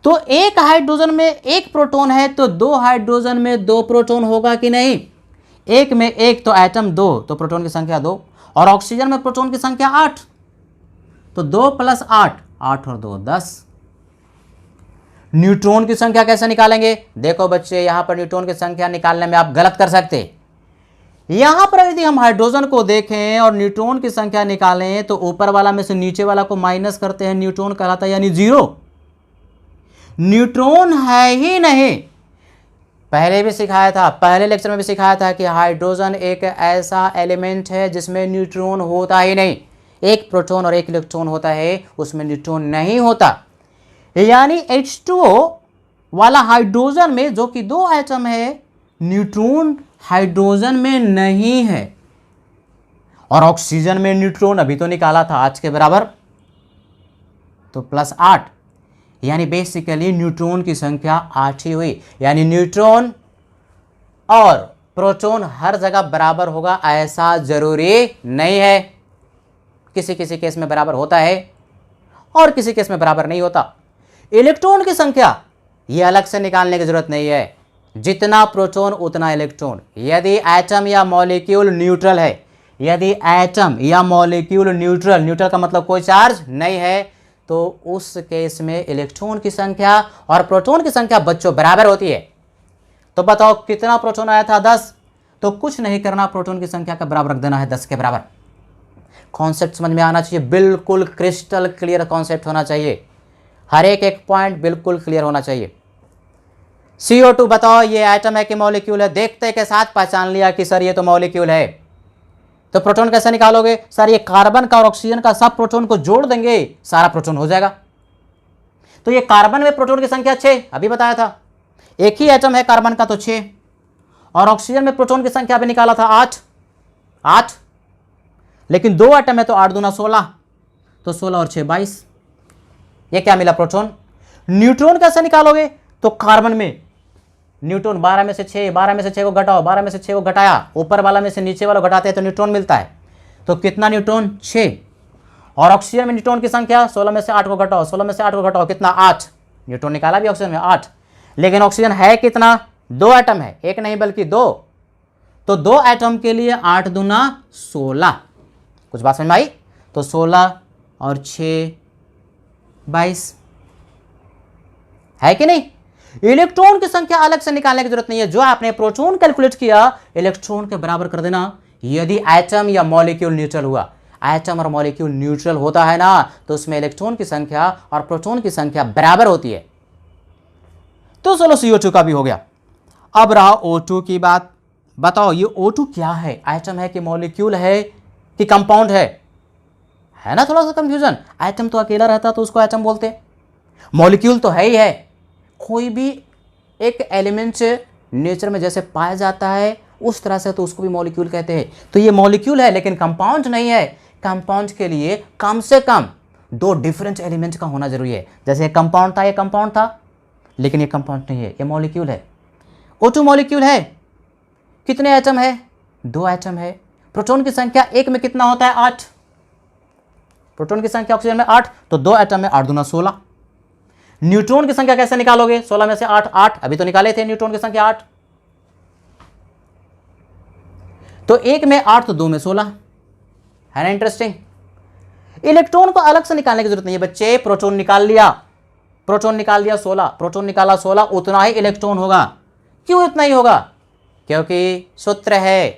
तो एक हाइड्रोजन में एक प्रोटॉन है, तो दो हाइड्रोजन में दो प्रोटॉन होगा कि नहीं? एक में एक तो एटम 2, तो प्रोटॉन की संख्या 2, और ऑक्सीजन में प्रोटॉन की संख्या 8, तो 2 + 8, 8 और 2 10। न्यूट्रॉन की संख्या कैसे निकालेंगे? देखो बच्चे, यहां पर न्यूट्रॉन की संख्या निकालने में आप गलत कर सकते। यहां पर यदि हम हाइड्रोजन को देखें और न्यूट्रॉन की संख्या निकालें तो ऊपर वाला में से नीचे वाला को माइनस करते हैं, न्यूट्रॉन कहलाता है, यानी 0। न्यूट्रॉन है ही नहीं। पहले भी सिखाया था, पहले लेक्चर में भी सिखाया था कि हाइड्रोजन एक ऐसा एलिमेंट है जिसमें न्यूट्रॉन होता ही नहीं। एक प्रोटॉन और एक इलेक्ट्रॉन होता है, उसमें न्यूट्रॉन नहीं होता। यानी H2O वाला हाइड्रोजन में, जो कि 2 एटम है, न्यूट्रॉन हाइड्रोजन में नहीं है। और ऑक्सीजन में न्यूट्रॉन अभी तो निकाला था 8 के बराबर, तो +8, यानी बेसिकली न्यूट्रॉन की संख्या 8 ही हुई। यानी न्यूट्रॉन और प्रोटॉन हर जगह बराबर होगा ऐसा जरूरी नहीं है। किसी किसी केस में बराबर होता है और किसी केस में बराबर नहीं होता। इलेक्ट्रॉन की संख्या ये अलग से निकालने की जरूरत नहीं है, जितना प्रोटॉन उतना इलेक्ट्रॉन। यदि एटम या मॉलिक्यूल न्यूट्रल है, यदि एटम या मॉलिक्यूल न्यूट्रल, न्यूट्रल का मतलब कोई चार्ज नहीं है, तो उस केस में इलेक्ट्रॉन की संख्या और प्रोटॉन की संख्या बच्चों बराबर होती है। तो बताओ कितना प्रोटॉन आया था? 10। तो कुछ नहीं करना, प्रोटॉन की संख्या का बराबर रख देना है 10 के बराबर। कॉन्सेप्ट समझ में आना चाहिए, बिल्कुल क्रिस्टल क्लियर कॉन्सेप्ट होना चाहिए, हर एक पॉइंट बिल्कुल क्लियर होना चाहिए। CO2 बताओ ये एटम है कि मॉलिक्यूल है? देखते के साथ पहचान लिया कि सर ये तो मॉलिक्यूल है। तो प्रोटॉन कैसे निकालोगे? सर ये कार्बन का और ऑक्सीजन का सब प्रोटॉन को जोड़ देंगे, सारा प्रोटॉन हो जाएगा। तो ये कार्बन में प्रोटॉन की संख्या 6, अभी बताया था, एक ही एटम है कार्बन का तो 6, और ऑक्सीजन में प्रोटॉन की संख्या भी निकाला था 8, लेकिन 2 एटम है तो 8 दूना 16, तो 16 और 6 22। ये क्या मिला? प्रोटॉन। न्यूट्रॉन कैसे निकालोगे? तो कार्बन में न्यूट्रॉन 12 में से 6, 12 में से 6 को घटाओ, 12 में से 6 को घटाया, ऊपर वाला में से नीचे वाला घटाते हैं तो न्यूट्रॉन मिलता है। तो कितना न्यूट्रॉन? 6। और ऑक्सीजन में न्यूट्रॉन की संख्या 16 में से 8 को घटाओ, 16 में से 8 को घटाओ, कितना? 8। न्यूट्रॉन निकाला भी ऑक्सीजन में 8, लेकिन ऑक्सीजन है कितना? 2 एटम है, एक नहीं बल्कि 2। तो 2 एटम के लिए 8 दूना 16। कुछ बात समझ में आई? तो 16 और 6 22 है कि नहीं? इलेक्ट्रॉन की संख्या अलग से निकालने की जरूरत नहीं है, जो आपने प्रोटॉन कैलकुलेट किया इलेक्ट्रॉन के बराबर कर देना। यदि एटम या मॉलिक्यूल न्यूट्रल हुआ, एटम और मॉलिक्यूल न्यूट्रल होता है ना, तो उसमें इलेक्ट्रॉन की संख्या और प्रोटॉन की संख्या बराबर होती है। तो चलो CO2 का भी हो गया। अब रहा O2 की बात। बताओ ये O2 क्या है? एटम है कि मॉलिक्यूल है कि कंपाउंड है ना थोड़ा सा कंफ्यूजन। एटम तो अकेला रहता तो उसको एटम बोलते, मॉलिक्यूल तो है ही है। कोई भी एक एलिमेंट नेचर में जैसे पाया जाता है उस तरह से तो उसको भी मॉलिक्यूल कहते हैं। तो ये मॉलिक्यूल है लेकिन कंपाउंड नहीं है। कंपाउंड के लिए कम से कम 2 डिफरेंट एलिमेंट का होना जरूरी है। जैसे कंपाउंड था, ये कंपाउंड था, लेकिन ये कंपाउंड नहीं है, ये मॉलिक्यूल है। O2 मॉलिक्यूल है। कितने एटम है? 2 एटम है। प्रोटॉन की संख्या एक में कितना होता है? 8। प्रोटॉन की संख्या ऑक्सीजन में 8, तो 2 एटम में 8 दूना 16। न्यूट्रॉन की संख्या कैसे निकालोगे? 16 में से 8 अभी तो निकाले थे न्यूट्रॉन की संख्या 8, तो 1 में 8 तो 2 में 16 है ना। इंटरेस्टिंग। इलेक्ट्रॉन को अलग से निकालने की जरूरत नहीं है बच्चे। प्रोटॉन निकाल दिया 16, प्रोटॉन निकाला 16, उतना ही इलेक्ट्रॉन होगा। क्यों इतना ही होगा? क्योंकि सूत्र है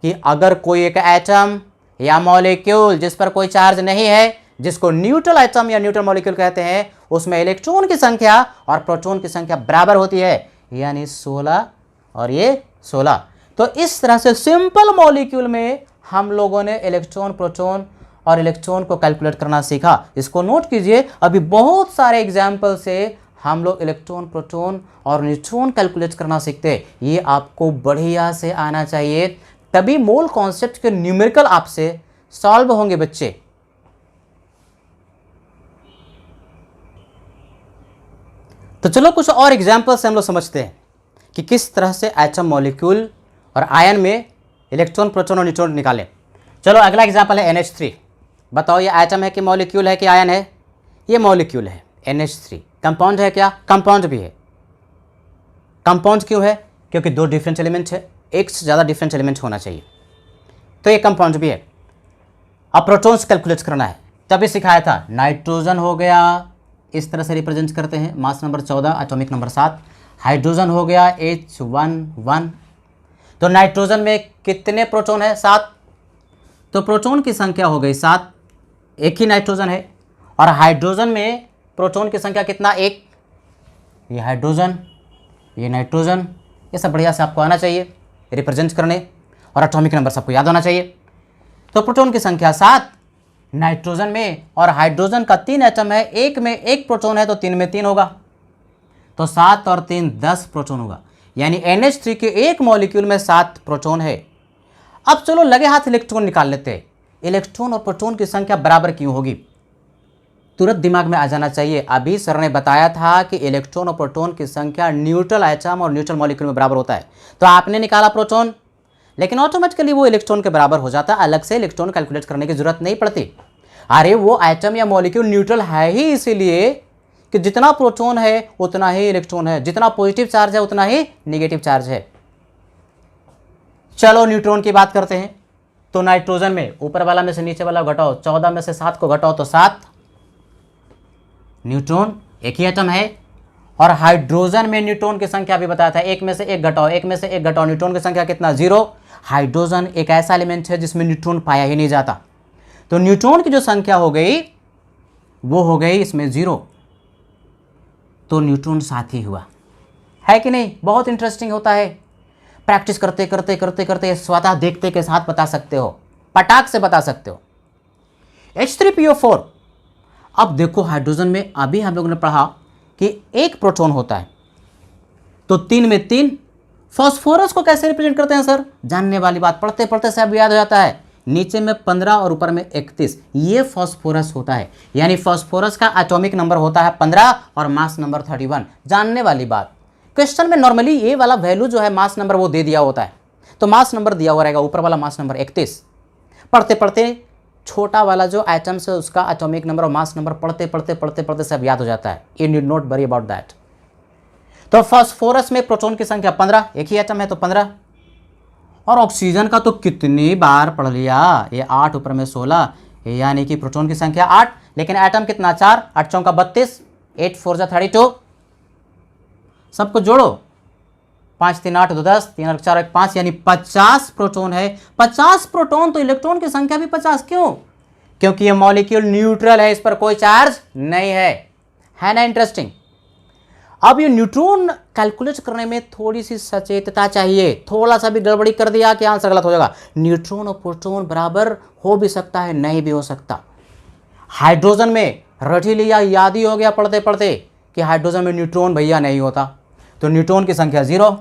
कि अगर कोई एक एटम या मॉलिक्यूल जिस पर कोई चार्ज नहीं है, जिसको न्यूट्रल एटम या न्यूट्रल मॉलिक्यूल कहते हैं, उसमें इलेक्ट्रॉन की संख्या और प्रोटॉन की संख्या बराबर होती है, यानी 16 और ये 16। तो इस तरह से सिंपल मॉलिक्यूल में हम लोगों ने इलेक्ट्रॉन, प्रोटॉन और इलेक्ट्रॉन को कैलकुलेट करना सीखा। इसको नोट कीजिए, अभी बहुत सारे एग्जाम्पल से हम लोग इलेक्ट्रॉन, प्रोटॉन और न्यूट्रॉन कैलकुलेट करना सीखते हैं। ये आपको बढ़िया से आना चाहिए, तभी मोल कॉन्सेप्ट के न्यूमेरिकल आपसे सॉल्व होंगे बच्चे। तो चलो कुछ और एग्जाम्पल से हम लोग समझते हैं कि किस तरह से एटम, मॉलिक्यूल और आयन में इलेक्ट्रॉन, प्रोटॉन और न्यूट्रॉन निकालें। चलो अगला एग्जाम्पल है NH3। बताओ ये एटम है कि मॉलिक्यूल है कि आयन है? ये मॉलिक्यूल है। NH3 कंपाउंड है क्या? कंपाउंड भी है। कंपाउंड क्यों है? क्योंकि दो डिफरेंट एलिमेंट है, एक से ज़्यादा डिफरेंट एलिमेंट होना चाहिए, तो ये कंपाउंड भी है। अब प्रोटॉन्स कैलकुलेट करना है, तभी सिखाया था। नाइट्रोजन हो गया, इस तरह से रिप्रेजेंट करते हैं, mass number 14, atomic number 7। Hydrogen हो गया H11। तो नाइट्रोजन में कितने प्रोटॉन है? 7। तो प्रोटॉन की संख्या हो गई 7, एक ही नाइट्रोजन है। और हाइड्रोजन में प्रोटॉन की संख्या कितना? 1। ये हाइड्रोजन, ये नाइट्रोजन, ये सब बढ़िया से आपको आना चाहिए रिप्रेजेंट करने, और एटॉमिक नंबर सबको याद होना चाहिए। तो प्रोटॉन की संख्या 7 नाइट्रोजन में, और हाइड्रोजन का 3 एटम है, एक में 1 प्रोटॉन है तो 3 में 3 होगा, तो 7 और 3 10 प्रोटॉन होगा। यानी NH3 के एक मॉलिक्यूल में 7 प्रोटॉन है। अब चलो लगे हाथ इलेक्ट्रॉन निकाल लेते हैं। इलेक्ट्रॉन और प्रोटॉन की संख्या बराबर क्यों होगी? तुरंत दिमाग में आ जाना चाहिए। अभी सर ने बताया था कि इलेक्ट्रॉन और प्रोटॉन की संख्या न्यूट्रल एटम और न्यूट्रल मॉलिक्यूल में बराबर होता है, तो आपने निकाला प्रोटॉन, लेकिन ऑटोमेटिकली वो इलेक्ट्रॉन के बराबर हो जाता है, अलग से इलेक्ट्रॉन कैलकुलेट करने की जरूरत नहीं पड़ती। अरे वो एटम या मॉलिक्यूल न्यूट्रल है ही इसीलिए कि जितना प्रोटॉन है उतना ही इलेक्ट्रॉन है, जितना पॉजिटिव चार्ज है उतना ही नेगेटिव चार्ज है। चलो न्यूट्रॉन की बात करते हैं। तो नाइट्रोजन में ऊपर वाला में से नीचे वाला घटाओ, 14 में से 7 को घटाओ तो 7 न्यूट्रॉन, एक ही एटम है। और हाइड्रोजन में न्यूट्रॉन की संख्या भी बताया था, एक में से एक घटाओ, एक में से एक घटाओ, न्यूट्रॉन की संख्या कितना? 0। हाइड्रोजन एक ऐसा एलिमेंट है जिसमें न्यूट्रॉन पाया ही नहीं जाता, तो न्यूट्रॉन की जो संख्या हो गई वो हो गई इसमें 0, तो न्यूट्रॉन 7 ही हुआ, है कि नहीं? बहुत इंटरेस्टिंग होता है। प्रैक्टिस करते करते करते करते स्वतः देखते के साथ बता सकते हो, पटाख से बता सकते हो। H3PO4। अब देखो हाइड्रोजन में अभी हम लोगों ने पढ़ा कि एक प्रोटॉन होता है, तो 3 में 3। फॉस्फोरस को कैसे रिप्रेजेंट करते हैं सर? जानने वाली बात, पढ़ते पढ़ते सब याद हो जाता है। नीचे में 15 और ऊपर में 31, ये फॉस्फोरस होता है। यानी फॉस्फोरस का एटॉमिक नंबर होता है 15 और मास नंबर 31। जानने वाली बात, क्वेश्चन में नॉर्मली ये वाला वैल्यू जो है मास नंबर वो दे दिया होता है, तो मास नंबर दिया हुआ रहेगा, ऊपर वाला मास नंबर 31। पढ़ते पढ़ते छोटा वाला जो एटम्स है उसका एटॉमिक नंबर और मास नंबर पढ़ते पढ़ते पढ़ते पढ़ते सब याद हो जाता है। You need not worry about that. तो फॉस्फोरस में प्रोटॉन की संख्या 15, एक ही एटम है तो 15। और ऑक्सीजन का तो कितनी बार पढ़ लिया, ये 8 ऊपर में 16, यानी कि प्रोटॉन की संख्या 8, लेकिन एटम कितना? 4, 8 चौका 32, 8 4 जा 32। सबको जोड़ो, 5 3 8 2 10, 3 4 1 5, यानी 50 प्रोटॉन है। 50 प्रोटॉन, तो इलेक्ट्रॉन की संख्या भी 50। क्यों? क्योंकि ये मॉलिक्यूल न्यूट्रल है, इस पर कोई चार्ज नहीं है ना? इंटरेस्टिंग। अब ये न्यूट्रॉन कैलकुलेट करने में थोड़ी सी सचेतता चाहिए, थोड़ा सा भी गड़बड़ी कर दिया कि आंसर गलत हो जाएगा। न्यूट्रॉन और प्रोटॉन बराबर हो भी सकता है, नहीं भी हो सकता। हाइड्रोजन में रट ही लिया, याद ही हो गया पढ़ते पढ़ते कि हाइड्रोजन में न्यूट्रॉन भैया नहीं होता, तो न्यूट्रॉन की संख्या 0।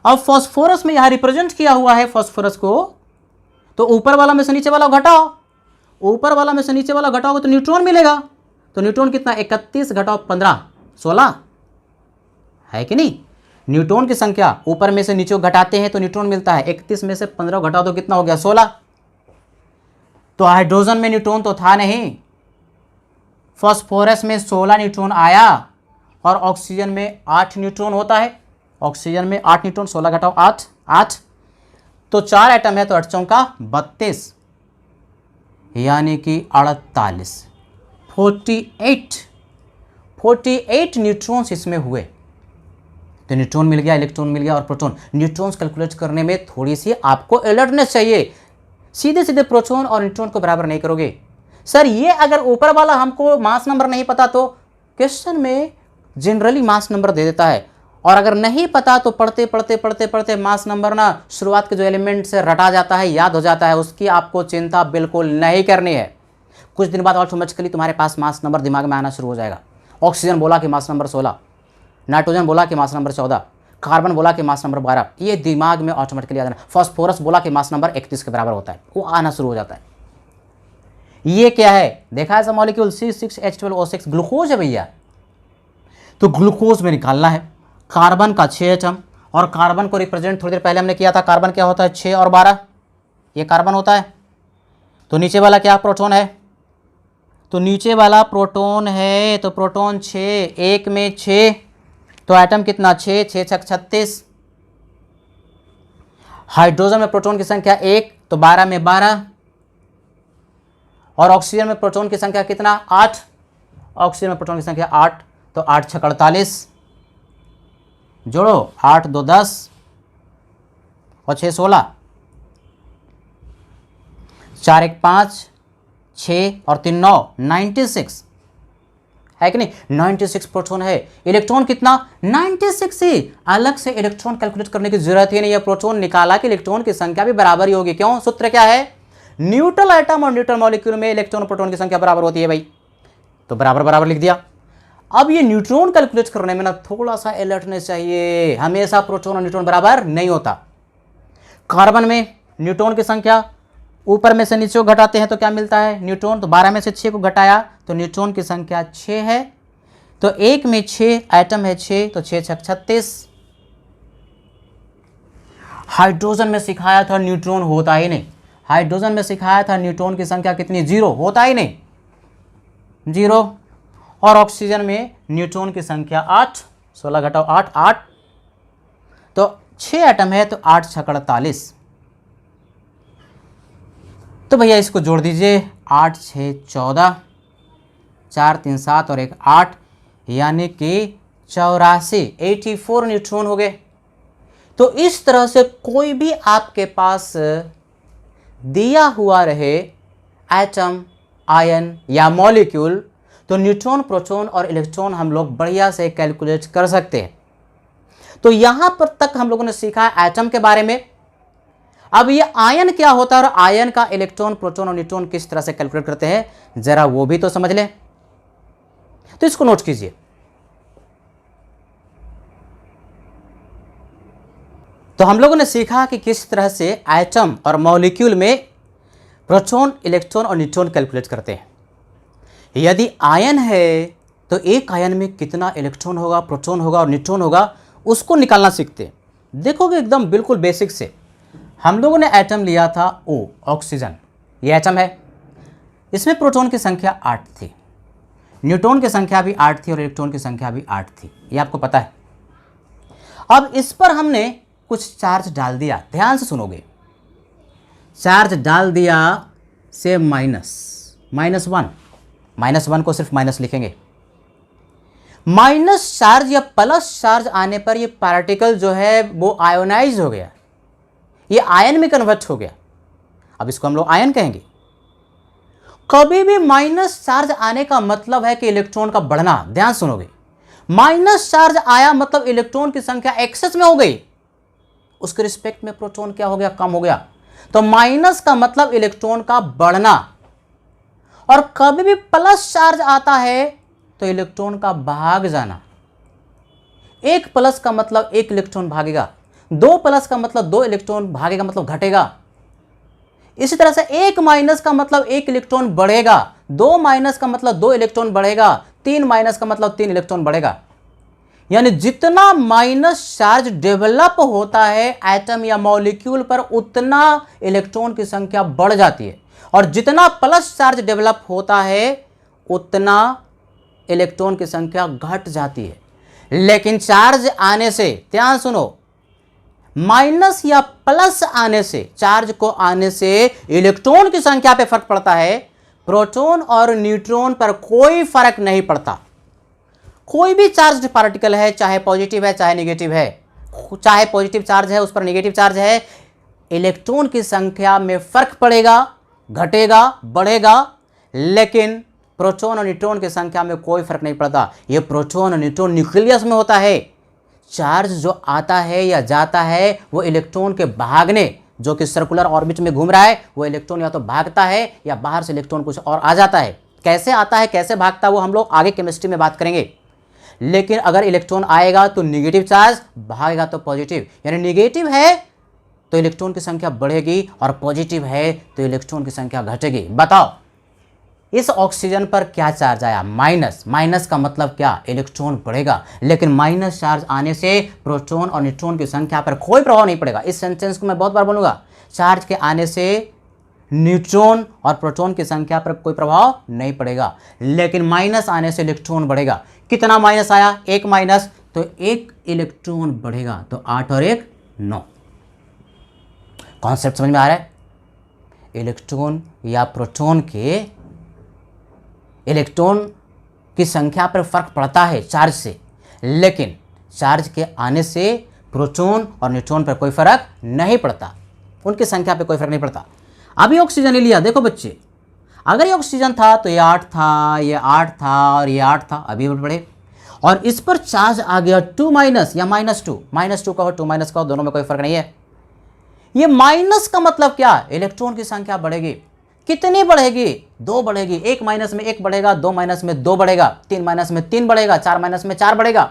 अब फॉस्फोरस में यहां रिप्रेजेंट किया हुआ है फॉस्फोरस को, तो ऊपर वाला में से नीचे वाला घटाओ, ऊपर वाला में से नीचे वाला घटाओगे तो न्यूट्रॉन मिलेगा। तो न्यूट्रॉन कितना? 31 घटाओ 15, 16, है कि नहीं? न्यूट्रॉन की संख्या ऊपर में से नीचे घटाते हैं तो न्यूट्रॉन मिलता है। 31 में से 15 घटाओ तो कितना हो गया? 16। तो हाइड्रोजन में न्यूट्रॉन तो था नहीं, फॉस्फोरस में 16 न्यूट्रॉन आया, और ऑक्सीजन में 8 न्यूट्रॉन होता है। ऑक्सीजन में 8 न्यूट्रॉन, 16 घटाओ 8, 8, तो 4 एटम है तो 8 चौका 32, यानी कि 48, 48 न्यूट्रॉन्स इसमें हुए। तो न्यूट्रॉन मिल गया, इलेक्ट्रॉन मिल गया और प्रोटॉन। न्यूट्रॉन्स कैलकुलेट करने में थोड़ी सी आपको अलर्टनेस चाहिए। सीधे सीधे प्रोटॉन और न्यूट्रॉन को बराबर नहीं करोगे। सर ये अगर ऊपर वाला हमको मास नंबर नहीं पता तो क्वेश्चन में जनरली मास नंबर दे देता है, और अगर नहीं पता तो पढ़ते पढ़ते पढ़ते पढ़ते मास नंबर ना शुरुआत के जो एलिमेंट से रटा जाता है, याद हो जाता है। उसकी आपको चिंता बिल्कुल नहीं करनी है। कुछ दिन बाद ऑटोमेटिकली तुम्हारे पास मास नंबर दिमाग में आना शुरू हो जाएगा। ऑक्सीजन बोला कि मास नंबर 16, नाइट्रोजन बोला कि मास नंबर 14, कार्बन बोला कि मास नंबर 12, ये दिमाग में ऑटोमेटिकली आ जाना। फॉस्फोरस बोला कि मास नंबर 31 के बराबर होता है, वो आना शुरू हो जाता है। ये क्या है देखा है, मॉलिक्यूल C6H12O6 ग्लूकोज है भैया। तो ग्लूकोज में निकालना है कार्बन का 6 एटम, और कार्बन को रिप्रेजेंट थोड़ी देर पहले हमने किया था। कार्बन क्या होता है 6 और 12, ये कार्बन होता है। तो नीचे वाला क्या प्रोटॉन है, तो नीचे वाला प्रोटॉन है, तो प्रोटॉन 6, 1 में 6, तो एटम कितना 6, 6 छक 36। हाइड्रोजन में प्रोटॉन की संख्या 1, तो 12 में 12, और ऑक्सीजन में प्रोटॉन की संख्या कितना 8, ऑक्सीजन में प्रोटॉन की संख्या 8, तो 8 छक 48, जोड़ो 8 2 10 और 6 16, 4 1 5, 6 और 3 9, 96 है कि नहीं। 96 प्रोटॉन है। इलेक्ट्रॉन कितना 96 ही। अलग से इलेक्ट्रॉन कैलकुलेट करने की जरूरत ही नहीं है। प्रोटॉन निकाला कि इलेक्ट्रॉन की संख्या भी बराबर ही होगी। क्यों, सूत्र क्या है, न्यूट्रल एटम और न्यूट्रल मॉलिक्यूल में इलेक्ट्रॉन और प्रोटॉन की संख्या बराबर होती है भाई, तो बराबर बराबर लिख दिया। अब ये न्यूट्रॉन कैलकुलेट करने में ना थोड़ा सा अलर्टनेस चाहिए। हमेशा प्रोटॉन और न्यूट्रॉन बराबर नहीं होता। कार्बन में न्यूट्रॉन की संख्या ऊपर में से नीचे को घटाते हैं तो क्या मिलता है न्यूट्रॉन, तो 12 में से 6 को घटाया तो न्यूट्रॉन की संख्या 6 है, तो 1 में 6 एटम है 6, तो 6 छक 36। हाइड्रोजन में सिखाया था न्यूट्रॉन होता ही नहीं। हाइड्रोजन में सिखाया था न्यूट्रॉन की संख्या कितनी 0, होता ही नहीं 0। और ऑक्सीजन में न्यूट्रॉन की संख्या 8, 16 घटाओ 8 8, तो 6 एटम है तो 8 छक 48। तो भैया इसको जोड़ दीजिए, 8 6 14, 4 3 7 और 1 8, यानी कि 84, 84 न्यूट्रॉन हो गए। तो इस तरह से कोई भी आपके पास दिया हुआ रहे एटम, आयन या मॉलिक्यूल, तो न्यूट्रॉन, प्रोटॉन और इलेक्ट्रॉन हम लोग बढ़िया से कैलकुलेट कर सकते हैं। तो यहां पर तक हम लोगों ने सीखा एटम के बारे में। अब ये आयन क्या होता है और आयन का इलेक्ट्रॉन, प्रोटॉन और न्यूट्रॉन किस तरह से कैलकुलेट करते हैं, जरा वो भी तो समझ लें। तो इसको नोट कीजिए। तो हम लोगों ने सीखा कि किस तरह से एटम और मॉलिक्यूल में प्रोटॉन, इलेक्ट्रॉन और न्यूट्रॉन कैलकुलेट करते हैं। यदि आयन है तो एक आयन में कितना इलेक्ट्रॉन होगा, प्रोटॉन होगा और न्यूट्रॉन होगा, उसको निकालना सीखते हैं। देखोगे एकदम बिल्कुल बेसिक से। हम लोगों ने एटम लिया था O, ऑक्सीजन, ये एटम है। इसमें प्रोटॉन की संख्या 8 थी, न्यूट्रॉन की संख्या भी 8 थी और इलेक्ट्रॉन की संख्या भी 8 थी, ये आपको पता है। अब इस पर हमने कुछ चार्ज डाल दिया, ध्यान से सुनोगे। चार्ज डाल दिया से -1, -1 को सिर्फ माइनस लिखेंगे। माइनस चार्ज या प्लस चार्ज आने पर ये पार्टिकल जो है वो आयोनाइज हो गया, ये आयन में कन्वर्ट हो गया। अब इसको हम लोग आयन कहेंगे। कभी भी माइनस चार्ज आने का मतलब है कि इलेक्ट्रॉन का बढ़ना। ध्यान सुनोगे, माइनस चार्ज आया मतलब इलेक्ट्रॉन की संख्या एक्सेस में हो गई, उसके रिस्पेक्ट में प्रोटॉन क्या हो गया, कम हो गया। तो माइनस का मतलब इलेक्ट्रॉन का बढ़ना, और कभी भी प्लस चार्ज आता है तो इलेक्ट्रॉन का भाग जाना। 1 प्लस का मतलब 1 इलेक्ट्रॉन भागेगा, 2 प्लस का मतलब 2 इलेक्ट्रॉन भागेगा, मतलब घटेगा। इसी तरह से 1 माइनस का मतलब 1 इलेक्ट्रॉन बढ़ेगा, 2 माइनस का मतलब 2 इलेक्ट्रॉन बढ़ेगा, 3 माइनस का मतलब 3 इलेक्ट्रॉन बढ़ेगा। यानी जितना माइनस चार्ज डेवलप होता है एटम या मॉलिक्यूल पर, उतना इलेक्ट्रॉन की संख्या बढ़ जाती है, और जितना प्लस चार्ज डेवलप होता है उतना इलेक्ट्रॉन की संख्या घट जाती है। लेकिन चार्ज आने से, ध्यान सुनो, माइनस या प्लस आने से, चार्ज को आने से इलेक्ट्रॉन की संख्या पे फर्क पड़ता है, प्रोटॉन और न्यूट्रॉन पर कोई फर्क नहीं पड़ता। कोई भी चार्ज पार्टिकल है, चाहे पॉजिटिव है चाहे नेगेटिव है, चाहे पॉजिटिव चार्ज है उस पर नेगेटिव चार्ज है, इलेक्ट्रॉन की संख्या में फर्क पड़ेगा, घटेगा, बढ़ेगा, लेकिन प्रोटॉन और न्यूट्रॉन की संख्या में कोई फर्क नहीं पड़ता। ये प्रोटॉन और न्यूट्रॉन न्यूक्लियस में होता है। चार्ज जो आता है या जाता है वो इलेक्ट्रॉन के भागने, जो कि सर्कुलर ऑर्बिट में घूम रहा है, वो इलेक्ट्रॉन या तो भागता है या बाहर से इलेक्ट्रॉन कुछ और आ जाता है। कैसे आता है, कैसे भागता है, वो हम लोग आगे केमिस्ट्री में बात करेंगे। लेकिन अगर इलेक्ट्रॉन आएगा तो नेगेटिव चार्ज, भागेगा तो पॉजिटिव, यानी नेगेटिव है तो इलेक्ट्रॉन की संख्या बढ़ेगी और पॉजिटिव है तो इलेक्ट्रॉन की संख्या घटेगी। बताओ इस ऑक्सीजन पर क्या चार्ज आया, माइनस। माइनस का मतलब क्या, इलेक्ट्रॉन बढ़ेगा, लेकिन माइनस चार्ज आने से प्रोटॉन और न्यूट्रॉन की संख्या पर कोई प्रभाव नहीं पड़ेगा। इस सेंटेंस को मैं बहुत बार बोलूंगा, चार्ज के आने से न्यूट्रॉन और प्रोटॉन की संख्या पर कोई प्रभाव नहीं पड़ेगा, लेकिन माइनस आने से इलेक्ट्रॉन बढ़ेगा। कितना माइनस आया, एक माइनस, तो एक इलेक्ट्रॉन बढ़ेगा, तो 8 और 1 9। कॉन्सेप्ट समझ में आ रहा है? इलेक्ट्रॉन या प्रोटॉन के इलेक्ट्रॉन की संख्या पर फर्क पड़ता है चार्ज से, लेकिन चार्ज के आने से प्रोटॉन और न्यूट्रॉन पर कोई फर्क नहीं पड़ता, उनकी संख्या पर कोई फर्क नहीं पड़ता। अभी ऑक्सीजन ले लिया, देखो बच्चे, अगर ये ऑक्सीजन था तो ये 8 था, ये 8 था और ये 8 था, अभी बढ़े, और इस पर चार्ज आ गया 2 माइनस या -2, -2 कहो 2 माइनस कहो, दोनों में कोई फर्क नहीं है। ये माइनस का मतलब क्या, इलेक्ट्रॉन की संख्या बढ़ेगी। कितनी बढ़ेगी, 2 बढ़ेगी। 1 माइनस में 1 बढ़ेगा, 2 माइनस में 2 बढ़ेगा, 3 माइनस में 3 बढ़ेगा, 4 माइनस में 4 बढ़ेगा,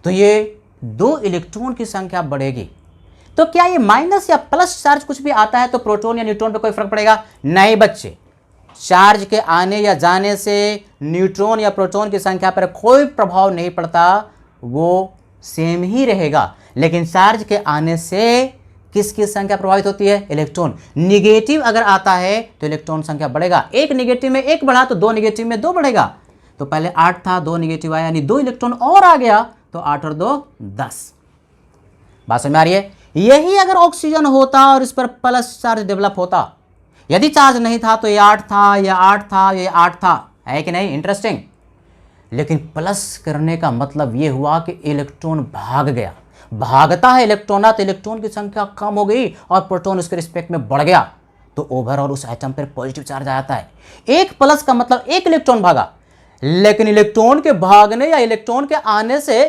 तो ये 2 इलेक्ट्रॉन की संख्या बढ़ेगी। तो क्या ये माइनस या प्लस चार्ज कुछ भी आता है तो प्रोटॉन या न्यूट्रॉन पे कोई फर्क पड़ेगा? नहीं बच्चे, चार्ज के आने या जाने से न्यूट्रॉन या प्रोटॉन की संख्या पर कोई प्रभाव नहीं पड़ता, वो सेम ही रहेगा। लेकिन चार्ज के आने से किसकी संख्या प्रभावित होती है, इलेक्ट्रॉन। निगेटिव अगर आता है तो इलेक्ट्रॉन संख्या बढ़ेगा, एक निगेटिव में 1 बढ़ा तो 2 निगेटिव में 2 बढ़ेगा। तो पहले 8 था, 2 निगेटिव आया, यानी 2 इलेक्ट्रॉन और आ गया, तो 8 और 2 10। बात समझ में आ रही है? यही अगर ऑक्सीजन होता और इस पर प्लस चार्ज डेवलप होता, यदि चार्ज नहीं था तो ये 8 था, ये 8 था, ये 8 था, है कि नहीं? इंटरेस्टिंग। लेकिन प्लस करने का मतलब ये हुआ कि इलेक्ट्रॉन भाग गया, भागता है इलेक्ट्रॉन, तो इलेक्ट्रॉन की संख्या कम हो गई और प्रोटॉन उसके रिस्पेक्ट में बढ़ गया, तो ओवरऑल उस एटम पर पॉजिटिव चार्ज आ जाता है। एक प्लस का मतलब एक इलेक्ट्रॉन भागा, लेकिन इलेक्ट्रॉन के भागने या इलेक्ट्रॉन के आने से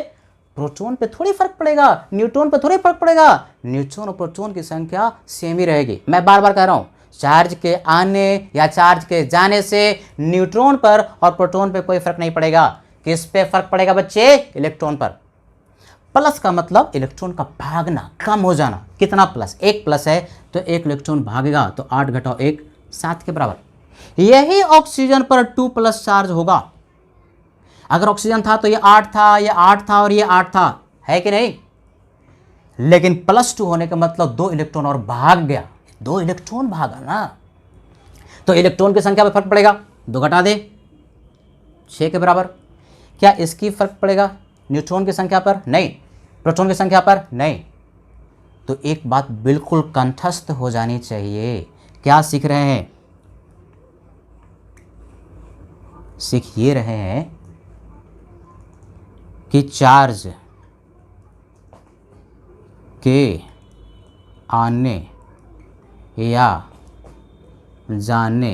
प्रोटॉन पे थोड़ी फर्क पड़ेगा, न्यूट्रॉन पे थोड़ी फर्क पड़ेगा। न्यूट्रॉन और प्रोटॉन की संख्या सेम ही रहेगी। मैं बार बार कह रहा हूं, चार्ज के आने या चार्ज के जाने से न्यूट्रॉन पर और प्रोटॉन पे कोई फर्क नहीं पड़ेगा। किस पे फर्क पड़ेगा बच्चे? इलेक्ट्रॉन पर। प्लस का मतलब इलेक्ट्रॉन का भागना, कम हो जाना। कितना प्लस? 1 प्लस है तो 1 इलेक्ट्रॉन भागेगा, तो 8 घटाओ 1 7 के बराबर। यही ऑक्सीजन पर 2 प्लस चार्ज होगा। अगर ऑक्सीजन था तो ये 8 था, ये 8 था और ये 8 था, है कि नहीं? लेकिन +2 होने का मतलब 2 इलेक्ट्रॉन और भाग गया, 2 इलेक्ट्रॉन भागा ना, तो इलेक्ट्रॉन की संख्या पर फर्क पड़ेगा। 2 घटा दे 6 के बराबर। क्या इसकी फर्क पड़ेगा न्यूट्रॉन की संख्या पर? नहीं। प्रोटॉन की संख्या पर? नहीं। तो एक बात बिल्कुल कंठस्थ हो जानी चाहिए। क्या सीख रहे हैं? सीख ये रहे हैं कि चार्ज के आने या जाने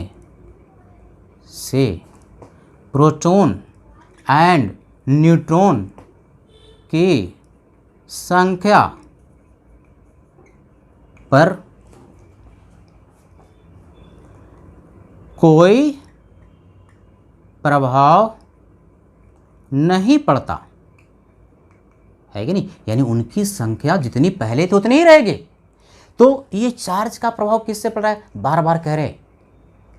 से प्रोटॉन एंड न्यूट्रॉन की संख्या पर कोई प्रभाव नहीं पड़ता, है कि नहीं? यानी उनकी संख्या जितनी पहले थी उतनी ही रहेगी। तो ये चार्ज का प्रभाव किससे पड़ रहा है? बार बार कह रहे हैं,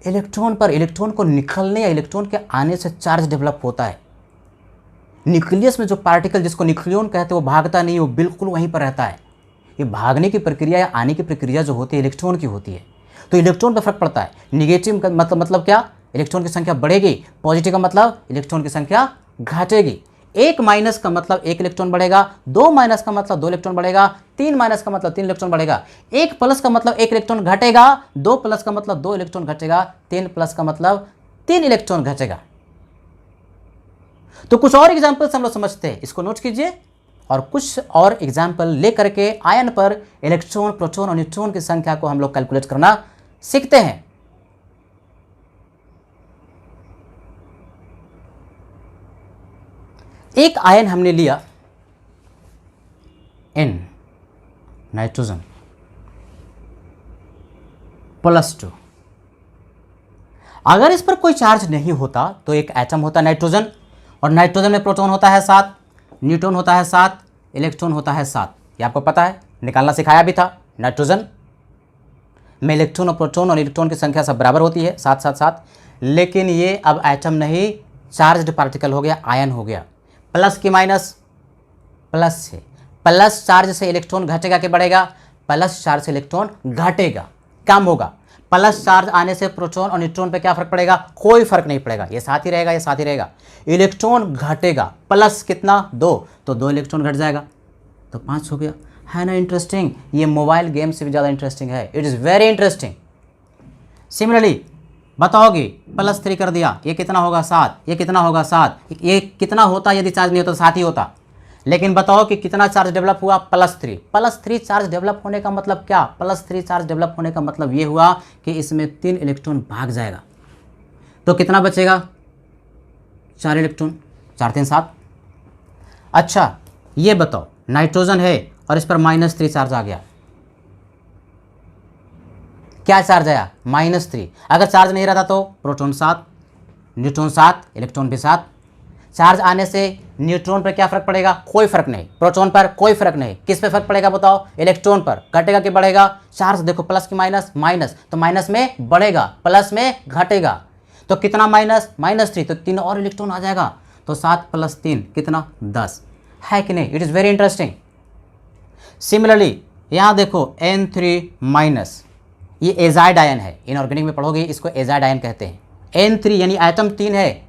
इलेक्ट्रॉन पर। इलेक्ट्रॉन को निकलने या इलेक्ट्रॉन के आने से चार्ज डेवलप होता है। न्यूक्लियस में जो पार्टिकल जिसको न्यूक्लियन कहते हैं वो भागता नहीं, वो बिल्कुल वहीं पर रहता है। ये भागने की प्रक्रिया या आने की प्रक्रिया जो होती है इलेक्ट्रॉन की होती है। तो इलेक्ट्रॉन पर फर्क पड़ता है। निगेटिव का मतलब क्या? इलेक्ट्रॉन की संख्या बढ़ेगी। पॉजिटिव का मतलब इलेक्ट्रॉन की संख्या घटेगी। 1 माइनस का मतलब 1 इलेक्ट्रॉन बढ़ेगा, 2 माइनस का मतलब 2 इलेक्ट्रॉन बढ़ेगा, 3 माइनस का मतलब 3 इलेक्ट्रॉन बढ़ेगा, 1 प्लस का मतलब 1 इलेक्ट्रॉन घटेगा, 2 प्लस का मतलब 2 इलेक्ट्रॉन घटेगा, 3 प्लस का मतलब 3 इलेक्ट्रॉन घटेगा। तो कुछ और एग्जाम्पल्स हम लोग समझते हैं, इसको नोट कीजिए और कुछ और एग्जाम्पल लेकर के आयन पर इलेक्ट्रॉन, प्रोटॉन और न्यूट्रॉन की संख्या को हम लोग कैलकुलेट करना सीखते हैं। एक आयन हमने लिया N, नाइट्रोजन +2। अगर इस पर कोई चार्ज नहीं होता तो एक एटम होता नाइट्रोजन, और नाइट्रोजन में प्रोटॉन होता है 7, न्यूट्रॉन होता है 7, इलेक्ट्रॉन होता है 7। ये आपको पता है, निकालना सिखाया भी था। नाइट्रोजन में इलेक्ट्रॉन और प्रोटॉन और इलेक्ट्रॉन की संख्या सब बराबर होती है, 7 7 7। लेकिन ये अब एटम नहीं, चार्ज्ड पार्टिकल हो गया, आयन हो गया। प्लस की माइनस, प्लस से, प्लस चार्ज से इलेक्ट्रॉन घटेगा कि बढ़ेगा? प्लस चार्ज से इलेक्ट्रॉन घटेगा, कम होगा। प्लस चार्ज आने से प्रोटॉन और न्यूट्रॉन पे क्या फर्क पड़ेगा? कोई फर्क नहीं पड़ेगा, ये साथ ही रहेगा, ये साथ ही रहेगा। इलेक्ट्रॉन घटेगा, प्लस कितना? 2, तो 2 इलेक्ट्रॉन घट जाएगा, तो 5 हो गया। है ना इंटरेस्टिंग? ये मोबाइल गेम से भी ज़्यादा इंटरेस्टिंग है, it is very interesting. Similarly बताओगे +3 कर दिया, ये कितना होगा? 7। ये कितना होगा? 7। ये कितना होता यदि चार्ज नहीं होता? 7 ही होता। लेकिन बताओ कि कितना चार्ज डेवलप हुआ? +3। +3 चार्ज डेवलप होने का मतलब क्या? +3 चार्ज डेवलप होने का मतलब ये हुआ कि इसमें 3 इलेक्ट्रॉन भाग जाएगा, तो कितना बचेगा? 4 इलेक्ट्रॉन, 4 3 7। अच्छा ये बताओ, नाइट्रोजन है और इस पर -3 चार्ज आ गया, क्या चार्ज आया? -3। अगर चार्ज नहीं रहता तो प्रोटॉन 7, न्यूट्रॉन 7, इलेक्ट्रॉन भी 7। चार्ज आने से न्यूट्रॉन पर क्या फर्क पड़ेगा? कोई फर्क नहीं। प्रोटॉन पर कोई फर्क नहीं। किस पे फर्क पड़ेगा बताओ? इलेक्ट्रॉन पर। घटेगा कि बढ़ेगा? चार्ज देखो, प्लस की माइनस, माइनस, तो माइनस में बढ़ेगा, प्लस में घटेगा। तो कितना माइनस? -3, तो 3 और इलेक्ट्रॉन आ जाएगा, तो 7 + 3 कितना? 10। है कि नहीं? It is very interesting. Similarly यहाँ देखो N3-, ये एजाइड आयन है, इनऑर्गेनिक में पढ़ोगे इसको एजाइड आयन कहते हैं। N3 यानी एटम 3 है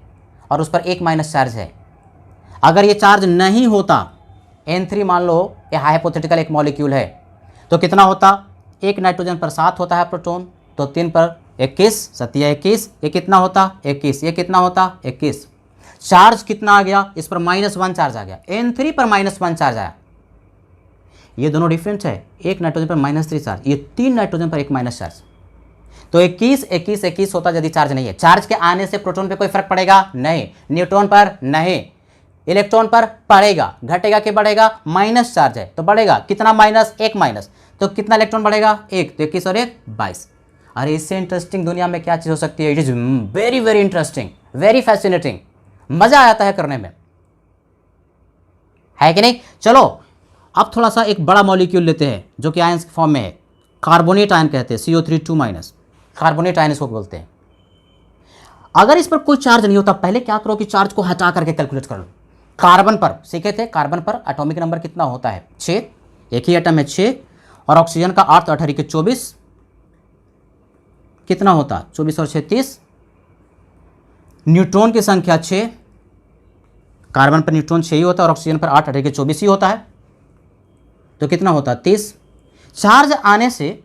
और उस पर 1 चार्ज है। अगर ये चार्ज नहीं होता, N3 मान लो ये हाइपोथेटिकल एक मॉलिक्यूल है, तो कितना होता? 1 नाइट्रोजन पर 7 होता है प्रोटॉन, तो 3 पर 21, 7 या 21, ये कितना होता? 21। ये कितना होता? 21। चार्ज कितना आ गया? इस पर -1 चार्ज आ गया, N3 पर -1 चार्ज आया। ये दोनों डिफरेंट है, 1 नाइट्रोजन पर -3 चार्ज, ये 3 नाइट्रोजन पर 1 चार्ज, तो 21 21 21 होता यदि चार्ज नहीं है। चार्ज के आने से प्रोटॉन पे कोई फर्क पड़ेगा? नहीं। न्यूट्रॉन पर नहीं, इलेक्ट्रॉन पर पड़ेगा। घटेगा कि बढ़ेगा? माइनस चार्ज है तो बढ़ेगा, कितना? -1, तो कितना इलेक्ट्रॉन बढ़ेगा? 1, तो 21 और 1 22। अरे इससे इंटरेस्टिंग दुनिया में क्या चीज़ हो सकती है? It is very very interesting, very fascinating, मज़ा आता है करने में, है कि नहीं? चलो अब थोड़ा सा एक बड़ा मॉलिक्यूल लेते हैं जो कि आयंस के फॉर्म में है, कार्बोनेट आयन कहते हैं, CO3 कार्बोनेट आयन इसको बोलते हैं। अगर इस पर कोई चार्ज नहीं होता, पहले क्या करो कि चार्ज को हटा करके कैलकुलेट कर लो। कार्बन पर सीखे थे, कार्बन पर एटॉमिक नंबर कितना होता है? 6, एक ही एटम है 6, और ऑक्सीजन का 8 तो 18 के 24, कितना होता? 24 और 6 30। न्यूट्रॉन की संख्या 6, कार्बन पर न्यूट्रॉन 6 ही होता है और ऑक्सीजन पर 8 18 के 24 ही होता है, तो कितना होता? 30। चार्ज आने से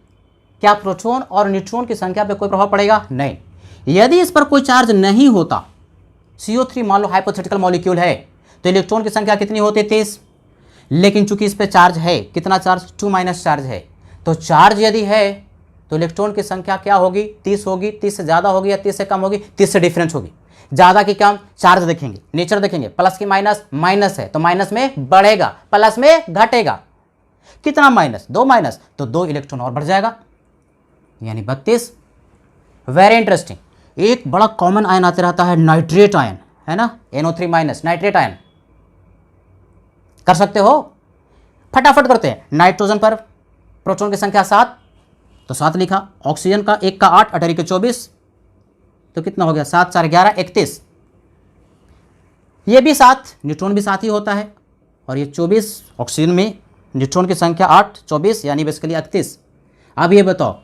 क्या प्रोटॉन और न्यूट्रॉन की संख्या पे कोई प्रभाव पड़ेगा? नहीं। यदि इस पर कोई चार्ज नहीं होता, CO3 मान लो हाइपोथेटिकल मॉलिक्यूल है, तो इलेक्ट्रॉन की संख्या कितनी होती? 30। लेकिन चूंकि इस पर चार्ज है, कितना चार्ज? 2- चार्ज है, तो चार्ज यदि है तो इलेक्ट्रॉन की संख्या क्या होगी? 30 होगी। 30 से ज़्यादा होगी या 30 से कम होगी? 30 से डिफरेंस होगी। ज़्यादा की कम? चार्ज देखेंगे, नेचर देखेंगे, प्लस की माइनस, माइनस है तो माइनस में बढ़ेगा, प्लस में घटेगा। कितना माइनस? 2-, तो 2 इलेक्ट्रॉन और बढ़ जाएगा, यानी 32। Very interesting. एक बड़ा कॉमन आयन आते रहता है, नाइट्रेट आयन, है ना, NO3-, नाइट्रेट आयन। कर सकते हो? फटाफट करते हैं। नाइट्रोजन पर प्रोटॉन की संख्या 7, तो 7 लिखा। ऑक्सीजन का 1 का 8 18 के 24, तो कितना हो गया? 7 4 11 31। ये भी 7, न्यूट्रॉन भी 7 ही होता है, और ये 24, ऑक्सीजन में न्यूट्रॉन की संख्या 8 24 यानी बेसिकली 31। अब ये बताओ,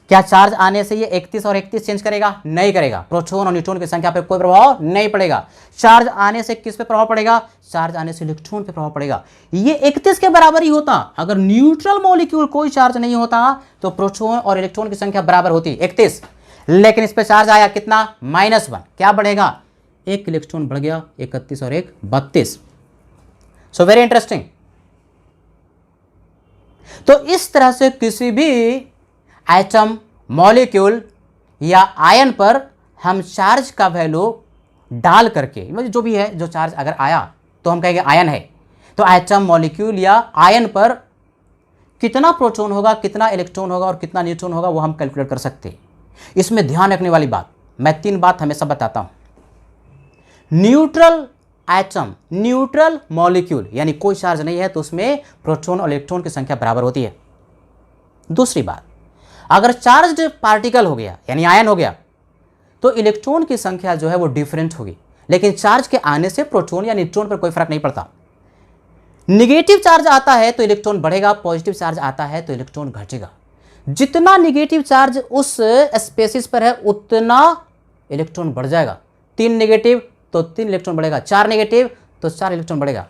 क्या चार्ज आने से ये 31 और 31 चेंज करेगा? नहीं करेगा। प्रोटॉन और न्यूट्रॉन की संख्या पर कोई प्रभाव नहीं पड़ेगा। चार्ज आने से किस पे प्रभाव पड़ेगा? चार्ज आने से इलेक्ट्रॉन पे प्रभाव पड़ेगा। ये 31 के बराबर ही होता। अगर न्यूट्रल मॉलिक्यूल कोई चार्ज नहीं होता तो प्रोटॉन और इलेक्ट्रॉन की संख्या बराबर होती 31, लेकिन इस पे चार्ज आया कितना? -1, क्या बढ़ेगा? एक इलेक्ट्रॉन बढ़ गया 31 और एक 32। So very interesting. तो इस तरह से किसी भी एटम, मॉलिक्यूल या आयन पर हम चार्ज का वैल्यू डाल करके, मतलब जो भी है, जो चार्ज अगर आया तो हम कहेंगे आयन है। तो एटम, मॉलिक्यूल या आयन पर कितना प्रोटॉन होगा, कितना इलेक्ट्रॉन होगा और कितना न्यूट्रॉन होगा, वो हम कैलकुलेट कर सकते हैं। इसमें ध्यान रखने वाली बात, मैं 3 बात हमेशा बताता हूं। न्यूट्रल एटम, न्यूट्रल मॉलिक्यूल, यानी कोई चार्ज नहीं है तो उसमें प्रोटॉन और इलेक्ट्रॉन की संख्या बराबर होती है। दूसरी बात, अगर चार्ज्ड पार्टिकल हो गया यानी आयन हो गया तो इलेक्ट्रॉन की संख्या जो है वो डिफरेंट होगी, लेकिन चार्ज के आने से प्रोटॉन या न्यूट्रॉन पर कोई फर्क नहीं पड़ता। निगेटिव चार्ज आता है तो इलेक्ट्रॉन बढ़ेगा, पॉजिटिव चार्ज आता है तो इलेक्ट्रॉन घटेगा। जितना निगेटिव चार्ज उस स्पेसिस पर है उतना इलेक्ट्रॉन बढ़ जाएगा। 3 नेगेटिव तो 3 इलेक्ट्रॉन बढ़ेगा, 4 नेगेटिव तो 4 इलेक्ट्रॉन बढ़ेगा।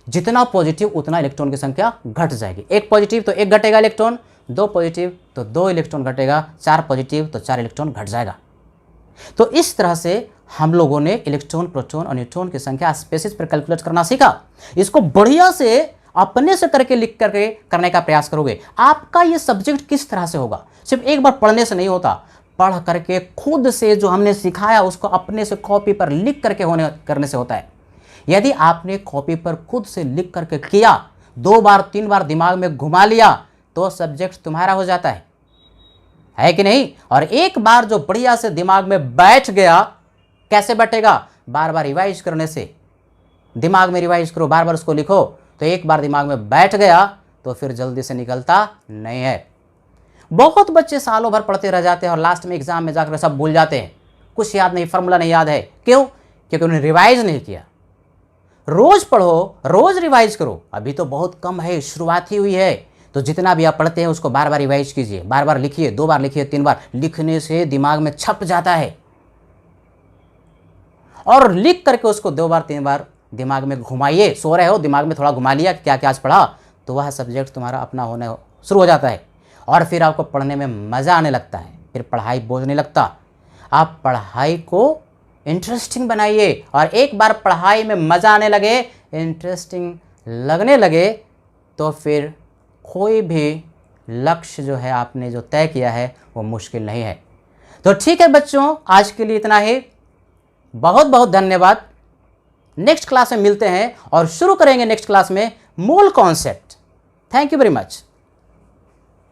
जितना पॉजिटिव उतना इलेक्ट्रॉन की संख्या घट जाएगी। 1 पॉजिटिव तो 1 घटेगा इलेक्ट्रॉन, 2 पॉजिटिव तो 2 इलेक्ट्रॉन घटेगा, 4 पॉजिटिव तो 4 इलेक्ट्रॉन घट जाएगा। तो इस तरह से हम लोगों ने इलेक्ट्रॉन, प्रोटॉन और न्यूट्रॉन की संख्या स्पेसिस पर कैलकुलेट करना सीखा। इसको बढ़िया से अपने से करके लिख करके करने का प्रयास करोगे। आपका ये सब्जेक्ट किस तरह से होगा, सिर्फ एक बार पढ़ने से नहीं होता, पढ़ करके खुद से जो हमने सिखाया उसको अपने से कॉपी पर लिख करके करने से होता है। यदि आपने कॉपी पर खुद से लिख करके किया, 2 बार 3 बार दिमाग में घुमा लिया तो सब्जेक्ट तुम्हारा हो जाता है कि नहीं। और एक बार जो बढ़िया से दिमाग में बैठ गया, कैसे बैठेगा, बार बार रिवाइज करने से। दिमाग में रिवाइज करो, बार बार उसको लिखो, तो एक बार दिमाग में बैठ गया तो फिर जल्दी से निकलता नहीं है। बहुत बच्चे सालों भर पढ़ते रह जाते हैं और लास्ट में एग्जाम में जाकर सब भूल जाते हैं, कुछ याद नहीं, फॉर्मूला नहीं याद है। क्यों? क्योंकि उन्होंने रिवाइज नहीं किया। रोज पढ़ो, रोज रिवाइज करो। अभी तो बहुत कम है, शुरुआत ही हुई है, तो जितना भी आप पढ़ते हैं उसको बार बार रिवाइज कीजिए, बार बार लिखिए, 2 बार लिखिए, 3 बार। लिखने से दिमाग में छप जाता है और लिख करके उसको 2 बार 3 बार दिमाग में घुमाइए। सो रहे हो, दिमाग में थोड़ा घुमा लिया क्या क्या आज पढ़ा, तो वह सब्जेक्ट तुम्हारा अपना होने शुरू हो जाता है और फिर आपको पढ़ने में मज़ा आने लगता है। फिर पढ़ाई बोझ नहीं लगता। आप पढ़ाई को इंटरेस्टिंग बनाइए और एक बार पढ़ाई में मज़ा आने लगे, इंटरेस्टिंग लगने लगे, तो फिर कोई भी लक्ष्य जो है आपने जो तय किया है वो मुश्किल नहीं है। तो ठीक है बच्चों, आज के लिए इतना ही। बहुत बहुत धन्यवाद। नेक्स्ट क्लास में मिलते हैं और शुरू करेंगे नेक्स्ट क्लास में mole concept. Thank you very much.